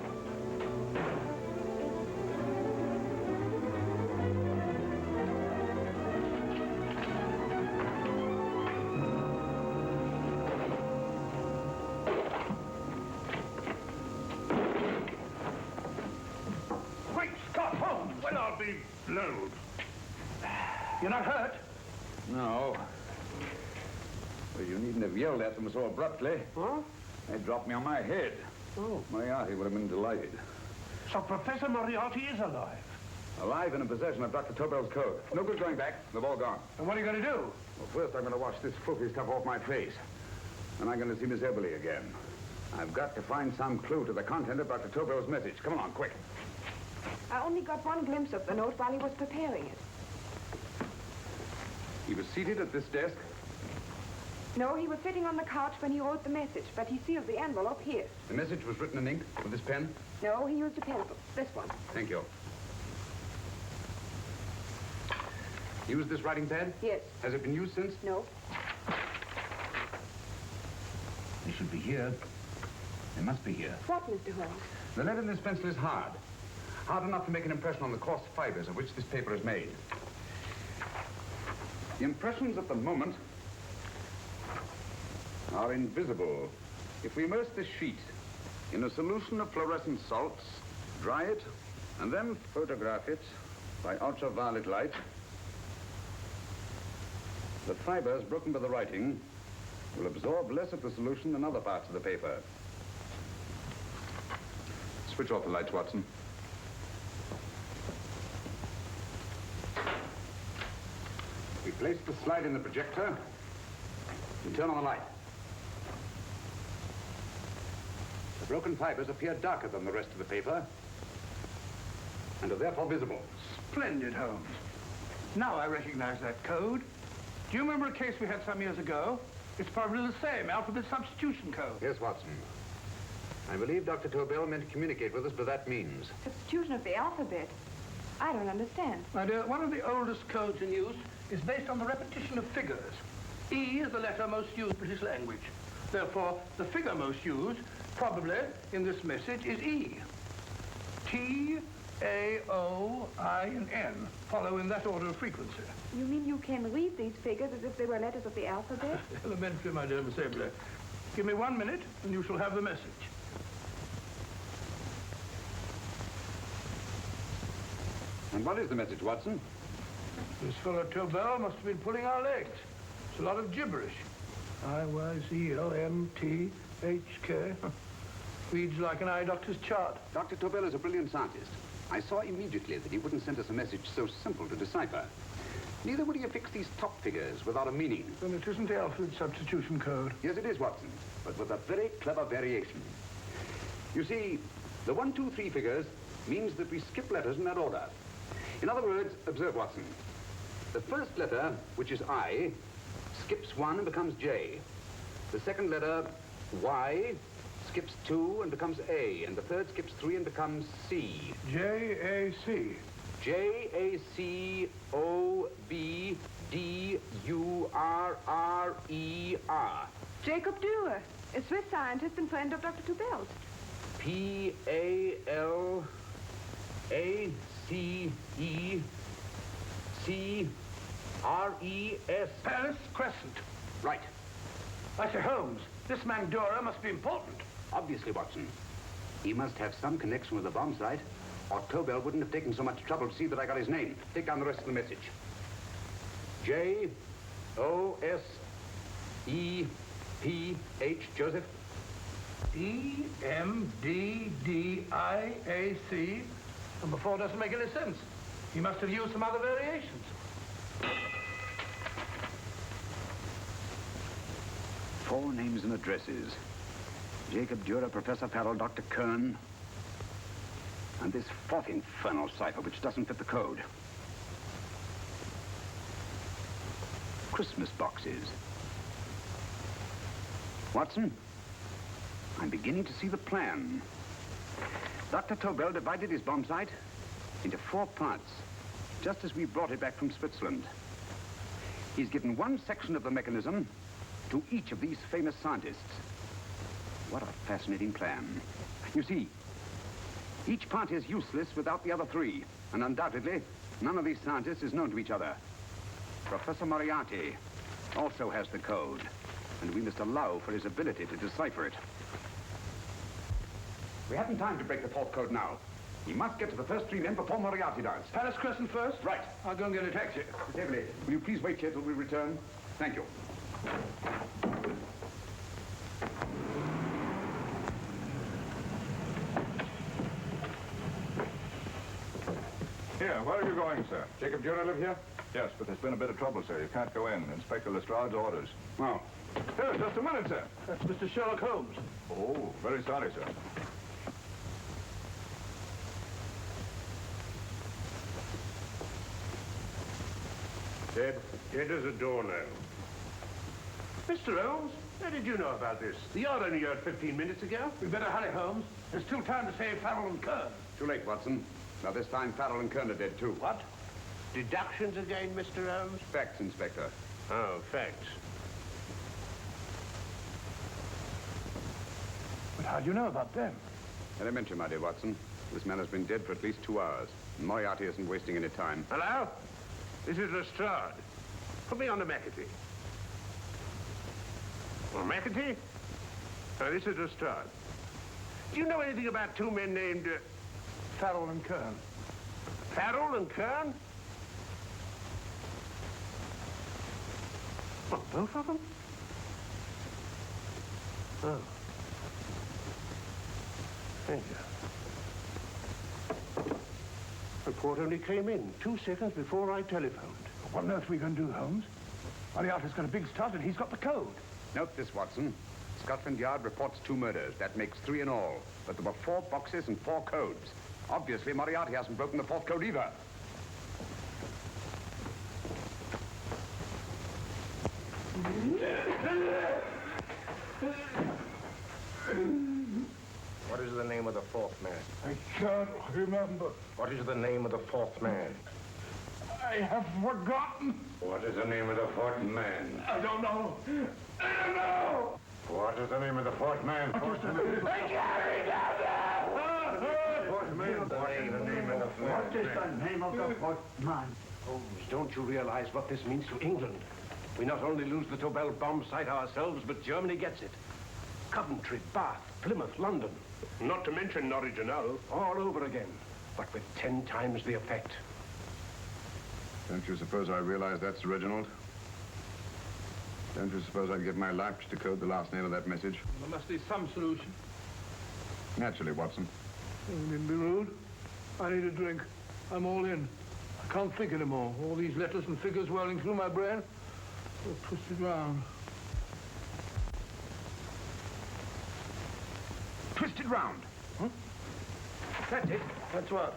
Speaker 8: Quick, Scott Holmes!
Speaker 12: Well, I'll be blowed.
Speaker 8: You're not hurt?
Speaker 5: No. Well, you needn't have yelled at them so abruptly.
Speaker 8: Huh?
Speaker 5: They dropped me on my head.
Speaker 8: Oh.
Speaker 5: Moriarty would have been delighted.
Speaker 8: So Professor Moriarty is alive?
Speaker 5: Alive and in possession of Dr. Tobel's code. No good going back. They've all gone.
Speaker 8: And what are you going to do?
Speaker 5: Well, first I'm going to wash this filthy stuff off my face. Then I'm going to see Miss Eberly again. I've got to find some clue to the content of Dr. Tobel's message. Come along, quick.
Speaker 10: I only got one glimpse of the note while he was preparing it.
Speaker 5: He was seated at this desk.
Speaker 10: No, he was sitting on the couch when he wrote the message, but he sealed the envelope here.
Speaker 5: The message was written in ink with this pen.
Speaker 10: No, he used a pencil. This one.
Speaker 5: Thank you. Used this writing pad?
Speaker 10: Yes.
Speaker 5: Has it been used since?
Speaker 10: No.
Speaker 5: It should be here. It must be here.
Speaker 10: What, Mr. Holmes?
Speaker 5: The lead in this pencil is hard. Hard enough to make an impression on the coarse fibers of which this paper is made. The impressions at the moment are invisible. If we immerse this sheet in a solution of fluorescent salts, dry it, and then photograph it by ultraviolet light, the fibers broken by the writing will absorb less of the solution than other parts of the paper. Switch off the lights, Watson. We place the slide in the projector and turn on the light. The broken fibers appear darker than the rest of the paper and are therefore visible.
Speaker 8: Splendid, Holmes. Now I recognize that code. Do you remember a case we had some years ago? It's probably the same, alphabet substitution code.
Speaker 5: Yes, Watson. I believe Dr. Tobel meant to communicate with us by that means.
Speaker 10: Substitution of the alphabet? I don't understand.
Speaker 8: My dear, one of the oldest codes in use is based on the repetition of figures. E is the letter most used in British language. Therefore, the figure most used, probably, in this message is E. T, A, O, I, and N follow in that order of frequency.
Speaker 10: You mean you can read these figures as if they were letters of the alphabet?
Speaker 8: Elementary, my dear Miss Eberly. Give me 1 minute, and you shall have the message.
Speaker 5: And what is the message, Watson?
Speaker 8: This fellow Tobel must have been pulling our legs. It's a lot of gibberish. I-Y-Z-L-M-T-H-K. Reads like an eye doctor's chart.
Speaker 5: Dr. Tobel is a brilliant scientist. I saw immediately that he wouldn't send us a message so simple to decipher. Neither would he affix these top figures without a meaning.
Speaker 8: Then it isn't the alphabet substitution code.
Speaker 5: Yes, it is, Watson, but with a very clever variation. You see, the 1, 2, 3 figures means that we skip letters in that order. In other words, observe, Watson. The first letter, which is I, skips 1 and becomes J. The second letter, Y, skips 2 and becomes A. And the third skips 3 and becomes C.
Speaker 8: J-A-C.
Speaker 5: J-A-C-O-B-D-U-R-R-E-R.
Speaker 10: Jacob Dewar, a Swiss scientist and friend of Dr. Tobel's.
Speaker 5: P-A-L-A-C-E-C-R-E-S.
Speaker 8: Paris Crescent.
Speaker 5: Right.
Speaker 15: I say, Holmes, this man Dora must be important.
Speaker 4: Obviously, Watson. He must have some connection with the bomb site, or Tobel wouldn't have taken so much trouble to see that I got his name. Take down the rest of the message. J-O-S-E-P-H, Joseph.
Speaker 8: E-M-D-D-I-A-C. Number 4 doesn't make any sense. He must have used some other variations.
Speaker 4: Four names and addresses. Jacob Dürer, Professor Farrell, Dr. Kern. And this fourth infernal cipher, which doesn't fit the code. Christmas boxes. Watson, I'm beginning to see the plan. Dr. Tobel divided his bomb site into 4 parts, just as we brought it back from Switzerland. He's given one section of the mechanism to each of these famous scientists. What a fascinating plan. You see, each part is useless without the other 3, and undoubtedly, none of these scientists is known to each other. Professor Moriarty also has the code, and we must allow for his ability to decipher it. We haven't time to break the 4th code now. He must get to the first 3 men before Moriarty does.
Speaker 8: Palace Crescent first?
Speaker 4: Right.
Speaker 8: I'll go and get a taxi.
Speaker 4: Miss Everly, will you please wait here till we return? Thank you.
Speaker 5: Here, where are you going, sir? Jacob Dürer live here? Yes, but there's been a bit of trouble, sir. You can't go in. Inspector Lestrade's orders. Oh. Here, just a minute, sir.
Speaker 8: That's Mr. Sherlock Holmes.
Speaker 5: Oh, very sorry, sir.
Speaker 15: Dead as a doornail. Mr. Holmes, how did you know about this? The yard only heard 15 minutes ago.
Speaker 8: We better hurry, Holmes. There's still time to save Farrell and Kern.
Speaker 4: Too late, Watson. Now, this time, Farrell and Kern are dead, too.
Speaker 15: What? Deductions again, Mr. Holmes?
Speaker 4: Facts, Inspector.
Speaker 15: Oh, facts.
Speaker 8: But how do you know about them?
Speaker 4: Elementary, my dear Watson. This man has been dead for at least 2 hours. Moriarty isn't wasting any time.
Speaker 15: Hello? This is Lestrade. Put me on the McAtee. Well, McAtee? This is Lestrade. Do you know anything about 2 men named...
Speaker 8: Farrell and Kern.
Speaker 15: Farrell and Kern? What, both of them? Oh. Thank you. Report only came in 2 seconds before I telephoned.
Speaker 8: What on earth are we going to do, Holmes? Moriarty's got a big start and he's got the code.
Speaker 4: Note this, Watson. Scotland Yard reports 2 murders. That makes 3 in all. But there were 4 boxes and 4 codes. Obviously, Moriarty hasn't broken the 4th code either.
Speaker 15: What is the name of the 4th man?
Speaker 8: I can't remember.
Speaker 15: What is the name of the 4th man?
Speaker 8: I have forgotten.
Speaker 15: What is the name of the 4th man?
Speaker 8: I don't know. I don't know.
Speaker 15: What is the name of the 4th man?
Speaker 8: I can't remember.
Speaker 15: What is the name of the 4th man?
Speaker 14: What is the name of the 4th man?
Speaker 15: Holmes, don't you realize what this means to England? We not only lose the Tobel bomb site ourselves, but Germany gets it. Coventry, Bath, Plymouth, London. Not to mention Norwich and Hull. All over again, but with 10 times the effect.
Speaker 5: Don't you suppose I realize that's Reginald? Don't you suppose I'd give my life to decode the last name of that message?
Speaker 8: There must be some solution.
Speaker 5: Naturally, Watson.
Speaker 8: You needn't be rude. I need a drink. I'm all in. I can't think anymore. All these letters and figures whirling through my brain. They're twisted round.
Speaker 4: Twisted round.
Speaker 8: Huh?
Speaker 4: That's it.
Speaker 8: That's what?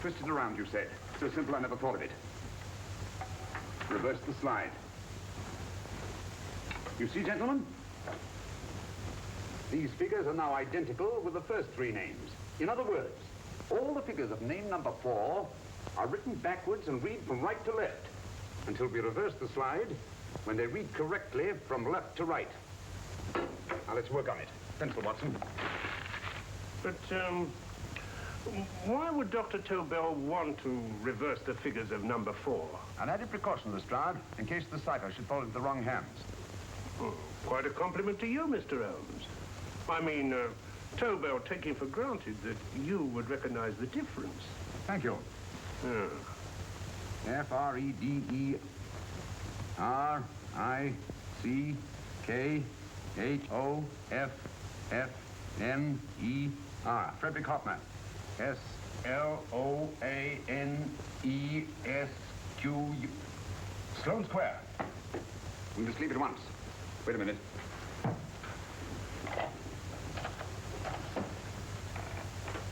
Speaker 4: Twisted around, you said. So simple, I never thought of it. Reverse the slide. You see, gentlemen? These figures are now identical with the first 3 names. In other words, all the figures of name number 4 are written backwards and read from right to left until we reverse the slide when they read correctly from left to right. Now, let's work on it. Pencil, Watson.
Speaker 15: But, why would Dr. Tobel want to reverse the figures of number 4?
Speaker 4: An added precaution, Lestrade, in case the cipher should fall into the wrong hands.
Speaker 15: Oh, quite a compliment to you, Mr. Holmes. I mean, Tobel taking for granted that you would recognize the difference.
Speaker 5: Thank you. F-R-E-D-E-R-I-C-K-H-O-F-F-N-E-R. Frederick Hoffner. S-L-O-A-N-E-S-Q-U. Sloane Square. We must leave at once. Wait a minute.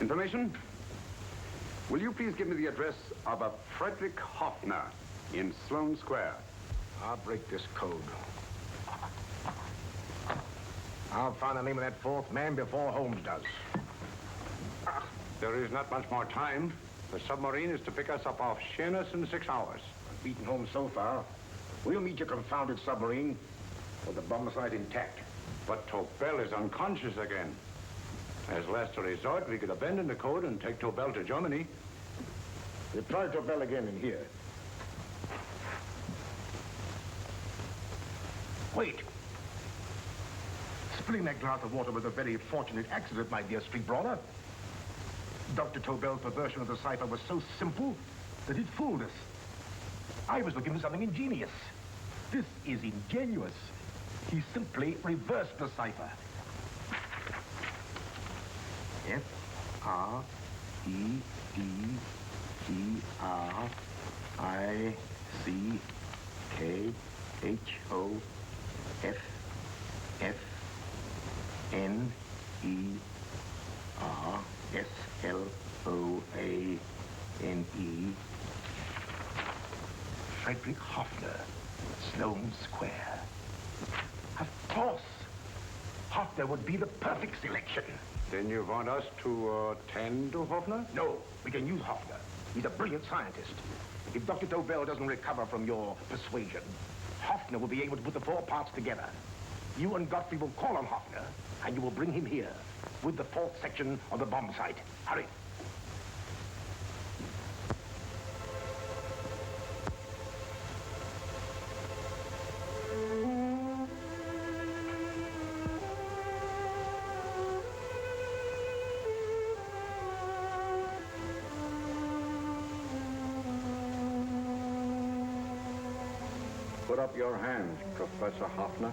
Speaker 5: Information? Will you please give me the address of a Frederick Hoffner in Sloane Square?
Speaker 15: I'll break this code. I'll find the name of that fourth man before Holmes does.
Speaker 3: There is not much more time. The submarine is to pick us up off Sheerness in 6 hours.
Speaker 15: Beaten Holmes so far. We'll meet your confounded submarine with the bomb site intact.
Speaker 3: But Tobel is unconscious again. As last resort, we could abandon the code and take Tobel to Germany.
Speaker 15: We'll try Tobel again in here. Wait. Spilling that glass of water was a very fortunate accident, my dear street brawler. Dr. Tobel's perversion of the cipher was so simple that it fooled us. I was looking for something ingenious. This is ingenuous. He simply reversed the cipher. F-R-E-D-I-C-K-H-O-F-F-N-E-R-S-L-O-A-N-E. Frederick Hoffner, Sloane Square. Of course. Hoffner would be the perfect selection.
Speaker 3: Then you want us to tend to Hoffner?
Speaker 15: No, we can use Hoffner. He's a brilliant scientist. If Dr. Tobel doesn't recover from your persuasion, Hoffner will be able to put the four parts together. You and Godfrey will call on Hoffner, and you will bring him here with the fourth section of the bomb site. Hurry.
Speaker 3: Put up your hands, Professor Hoffner.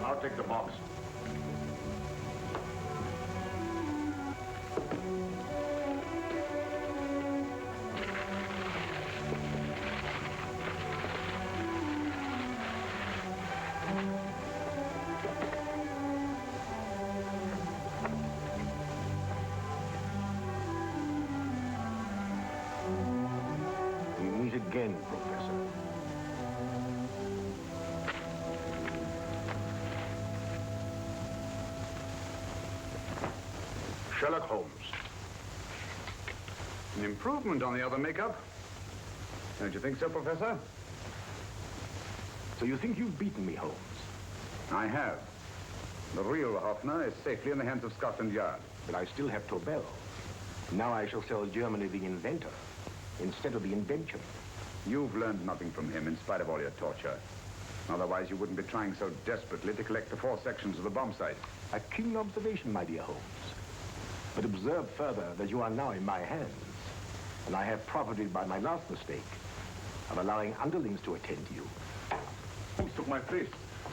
Speaker 15: I'll take the box. We meet again, Professor. Sherlock Holmes.
Speaker 5: An improvement on the other makeup. Don't you think so, Professor?
Speaker 15: So you think you've beaten me, Holmes?
Speaker 5: I have. The real Hoffner is safely in the hands of Scotland Yard.
Speaker 15: But I still have Tobel. Now I shall sell Germany the inventor instead of the invention.
Speaker 5: You've learned nothing from him in spite of all your torture. Otherwise, you wouldn't be trying so desperately to collect the four sections of the bomb site.
Speaker 15: A keen observation, my dear Holmes. But observe further that you are now in my hands, and I have profited by my last mistake of allowing underlings to attend to you.
Speaker 12: Holmes took my place,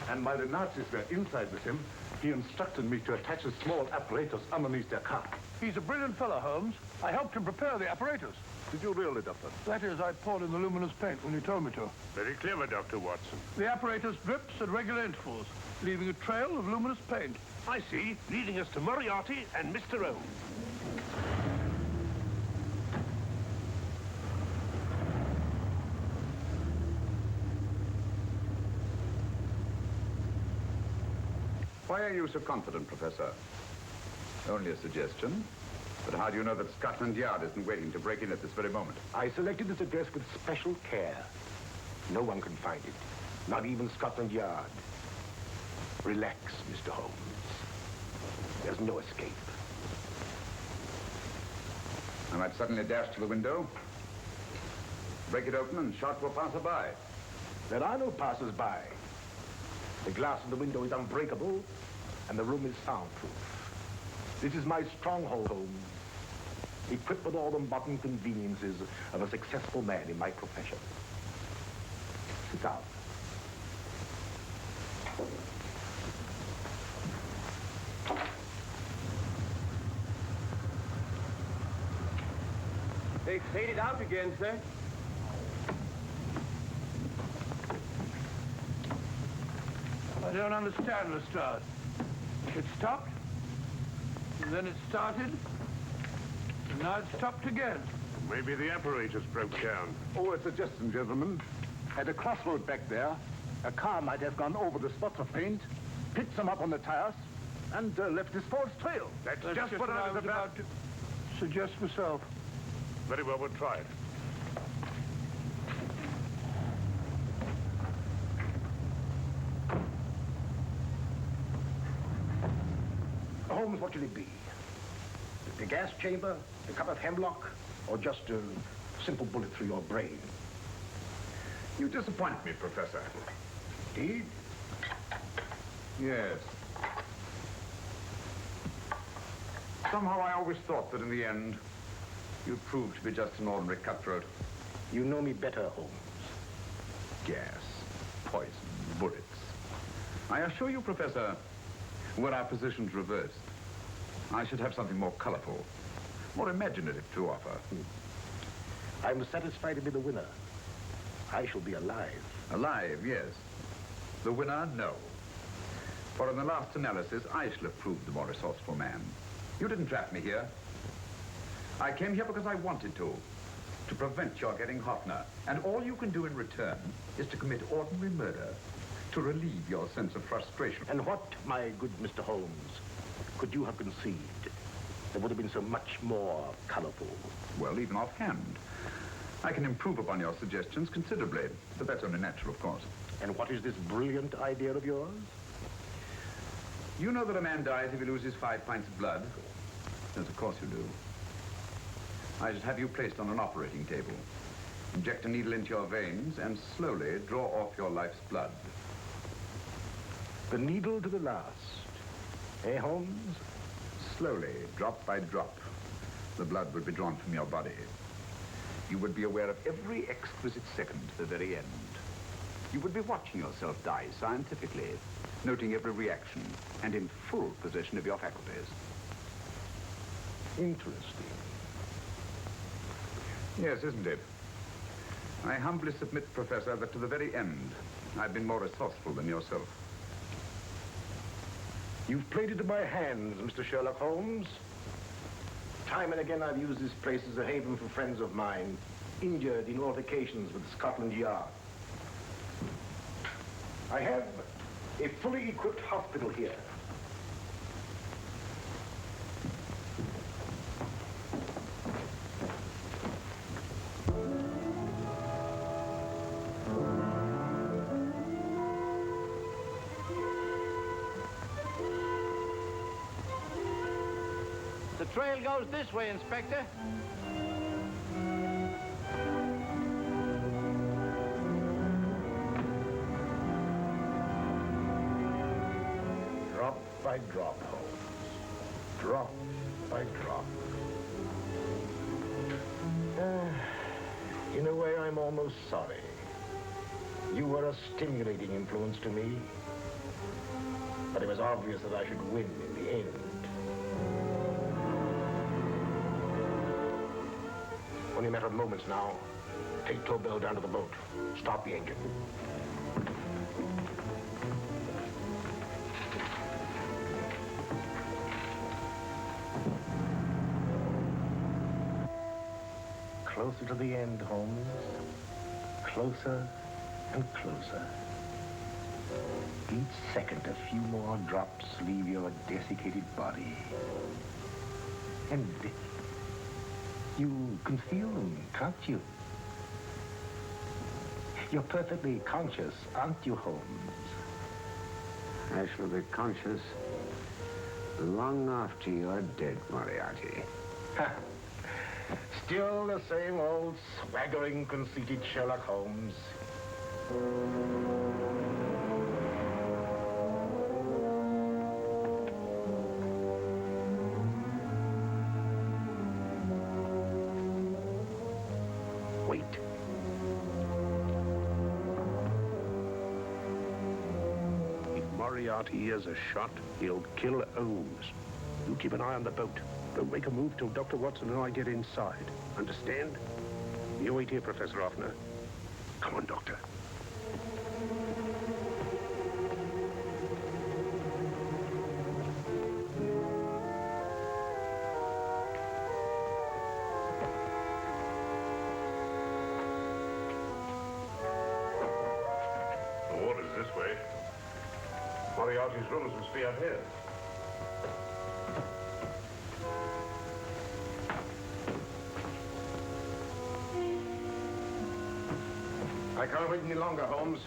Speaker 12: and while the Nazis were inside with him, he instructed me to attach a small apparatus underneath their car.
Speaker 8: He's a brilliant fellow, Holmes. I helped him prepare the apparatus.
Speaker 12: Did you really, Doctor?
Speaker 8: That is, I poured in the luminous paint when you told me to.
Speaker 12: Very clever, Dr. Watson.
Speaker 8: The apparatus drips at regular intervals, leaving a trail of luminous paint.
Speaker 15: I see, leading us to Moriarty and Mr. Holmes.
Speaker 5: Why are you so confident, Professor? Only a suggestion. But how do you know that Scotland Yard isn't waiting to break in at this very moment?
Speaker 15: I selected this address with special care. No one can find it. Not even Scotland Yard. Relax, Mr. Holmes. There's no escape.
Speaker 5: I might suddenly dash to the window, break it open, and shout to a passerby.
Speaker 15: There are no passers-by. The glass in the window is unbreakable, and the room is soundproof. This is my stronghold, Holmes, equipped with all the modern conveniences of a successful man in my profession. Sit down.
Speaker 13: They faded out again, sir.
Speaker 8: I don't understand, Lestrade. It stopped, and then it started, and now it stopped again.
Speaker 12: Maybe the apparatus broke down. Oh, a suggestion, gentlemen. At a crossroad back there, a car might have gone over the spots of paint, picked some up on the tires, and left this false trail.
Speaker 8: That's just what I was about to suggest myself.
Speaker 12: Very well, we'll try it.
Speaker 15: Holmes, what should it be? The gas chamber, a cup of hemlock, or just a simple bullet through your brain?
Speaker 5: You disappoint me, Professor.
Speaker 15: Indeed?
Speaker 5: Yes. Somehow I always thought that in the end, you'd prove to be just an ordinary cutthroat.
Speaker 15: You know me better, Holmes.
Speaker 5: Gas, poison, bullets. I assure you, Professor, were our positions reversed, I should have something more colorful, more imaginative to offer.
Speaker 15: I'm satisfied to be the winner. I shall be alive.
Speaker 5: Alive, yes. The winner, no. For in the last analysis, I shall have proved the more resourceful man. You didn't trap me here. I came here because I wanted to prevent your getting Hoffner. And all you can do in return is to commit ordinary murder to relieve your sense of frustration.
Speaker 15: And what, my good Mr. Holmes, could you have conceived that would have been so much more colorful?
Speaker 5: Well, even offhand, I can improve upon your suggestions considerably, but that's only natural, of course.
Speaker 15: And what is this brilliant idea of yours?
Speaker 5: You know that a man dies if he loses 5 pints of blood? Yes, of course you do. I should have you placed on an operating table, inject a needle into your veins, and slowly draw off your life's blood.
Speaker 15: The needle to the last. Eh, Holmes?
Speaker 5: Slowly, drop by drop, the blood would be drawn from your body. You would be aware of every exquisite second to the very end. You would be watching yourself die scientifically, noting every reaction, and in full possession of your faculties.
Speaker 15: Interesting.
Speaker 5: Yes, isn't it? I humbly submit, Professor, that to the very end, I've been more resourceful than yourself.
Speaker 15: You've played into my hands, Mr. Sherlock Holmes. Time and again I've used this place as a haven for friends of mine, injured in altercations with Scotland Yard. I have a fully equipped hospital here.
Speaker 17: The trail goes this way, Inspector.
Speaker 15: Drop by drop, Holmes. Drop by drop. In a way, I'm almost sorry. You were a stimulating influence to me. But it was obvious that I should win in the end. Only a matter of moments now. Take Tobel down to the boat. Stop the engine. Closer to the end, Holmes. Closer and closer. Each second, a few more drops leave your desiccated body. And you can feel them, can't you? You're perfectly conscious, aren't you, Holmes?
Speaker 14: I shall be conscious long after you're dead, Moriarty.
Speaker 15: Still the same old swaggering, conceited Sherlock Holmes. Wait.
Speaker 9: If Moriarty hears a shot, he'll kill Holmes. You keep an eye on the boat. Don't make a move till Dr. Watson and I get inside. Understand? You wait here, Professor Offner. Come on, Doctor.
Speaker 12: The water's this way. Moriarty's rooms must be up here.
Speaker 15: I can't wait any longer, Holmes.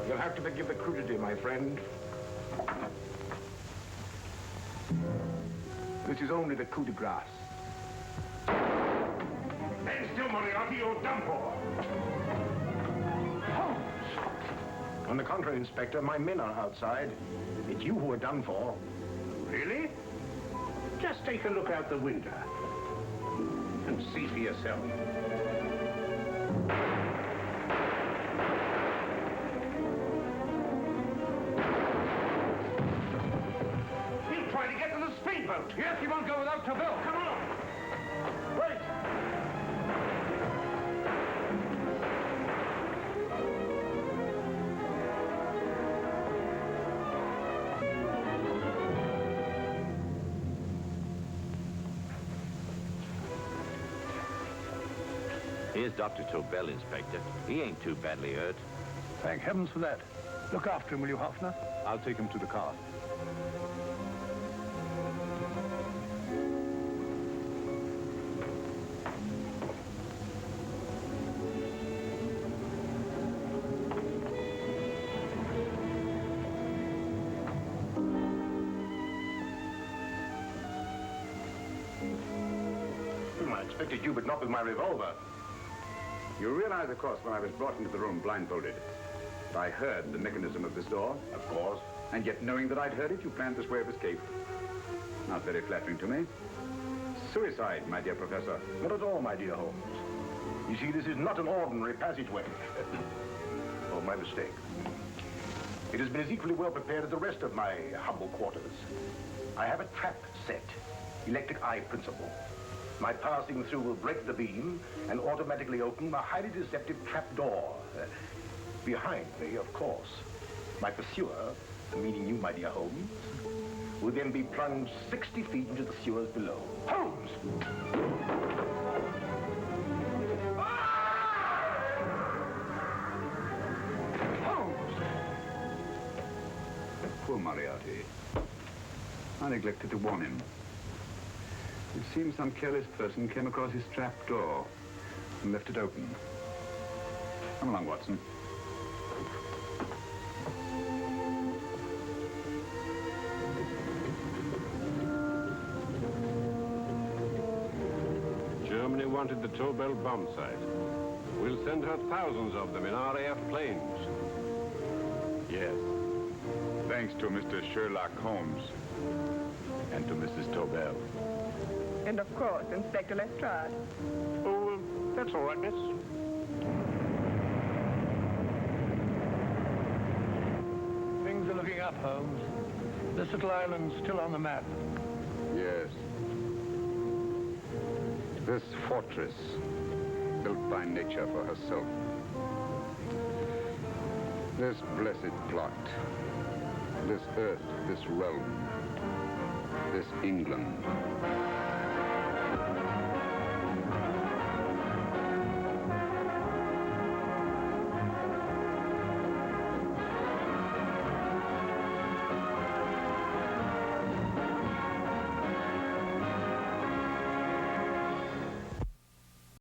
Speaker 15: You'll have to forgive the crudity, my friend. This is only the coup de grace.
Speaker 12: Stand still, Moriarty, you're done for.
Speaker 15: Holmes! On the contrary, Inspector, my men are outside. It's you who are done for.
Speaker 9: Really? Just take a look out the window and see for yourself.
Speaker 12: He'll try to get to the speedboat.
Speaker 8: Yes, he won't go without Tobel.
Speaker 12: Come on.
Speaker 8: Wait.
Speaker 6: Here's Dr. Tobel, Inspector. He ain't too badly hurt.
Speaker 8: Thank heavens for that. Look after him, will you, Hoffner?
Speaker 12: I'll take him to the car.
Speaker 15: I expected you, but not with my revolver.
Speaker 5: You realize, of course, when I was brought into the room blindfolded, I heard the mechanism of this door.
Speaker 15: Of course.
Speaker 5: And yet, knowing that I'd heard it, you planned this way of escape. Not very flattering to me. Suicide, my dear Professor.
Speaker 15: Not at all, my dear Holmes. You see, this is not an ordinary passageway. Oh, my mistake. It has been as equally well prepared as the rest of my humble quarters. I have a trap set, electric eye principle. My passing through will break the beam and automatically open a highly deceptive trap door. Behind me, of course, my pursuer, meaning you, my dear Holmes, will then be plunged 60 feet into the sewers below. Holmes!
Speaker 5: Holmes! Poor Moriarty. I neglected to warn him. It seems some careless person came across his trap door and left it open. Come along, Watson.
Speaker 9: Germany wanted the Tobel bomb site. We'll send her thousands of them in RAF planes.
Speaker 5: Yes. Thanks to Mr. Sherlock Holmes and to Mrs. Tobel.
Speaker 10: And of course, Inspector Lestrade.
Speaker 9: Oh, that's all right, miss.
Speaker 8: Things are looking up, Holmes. This little island's still on the map.
Speaker 5: Yes. This fortress, built by nature for herself. This blessed plot. This earth, this realm. This England.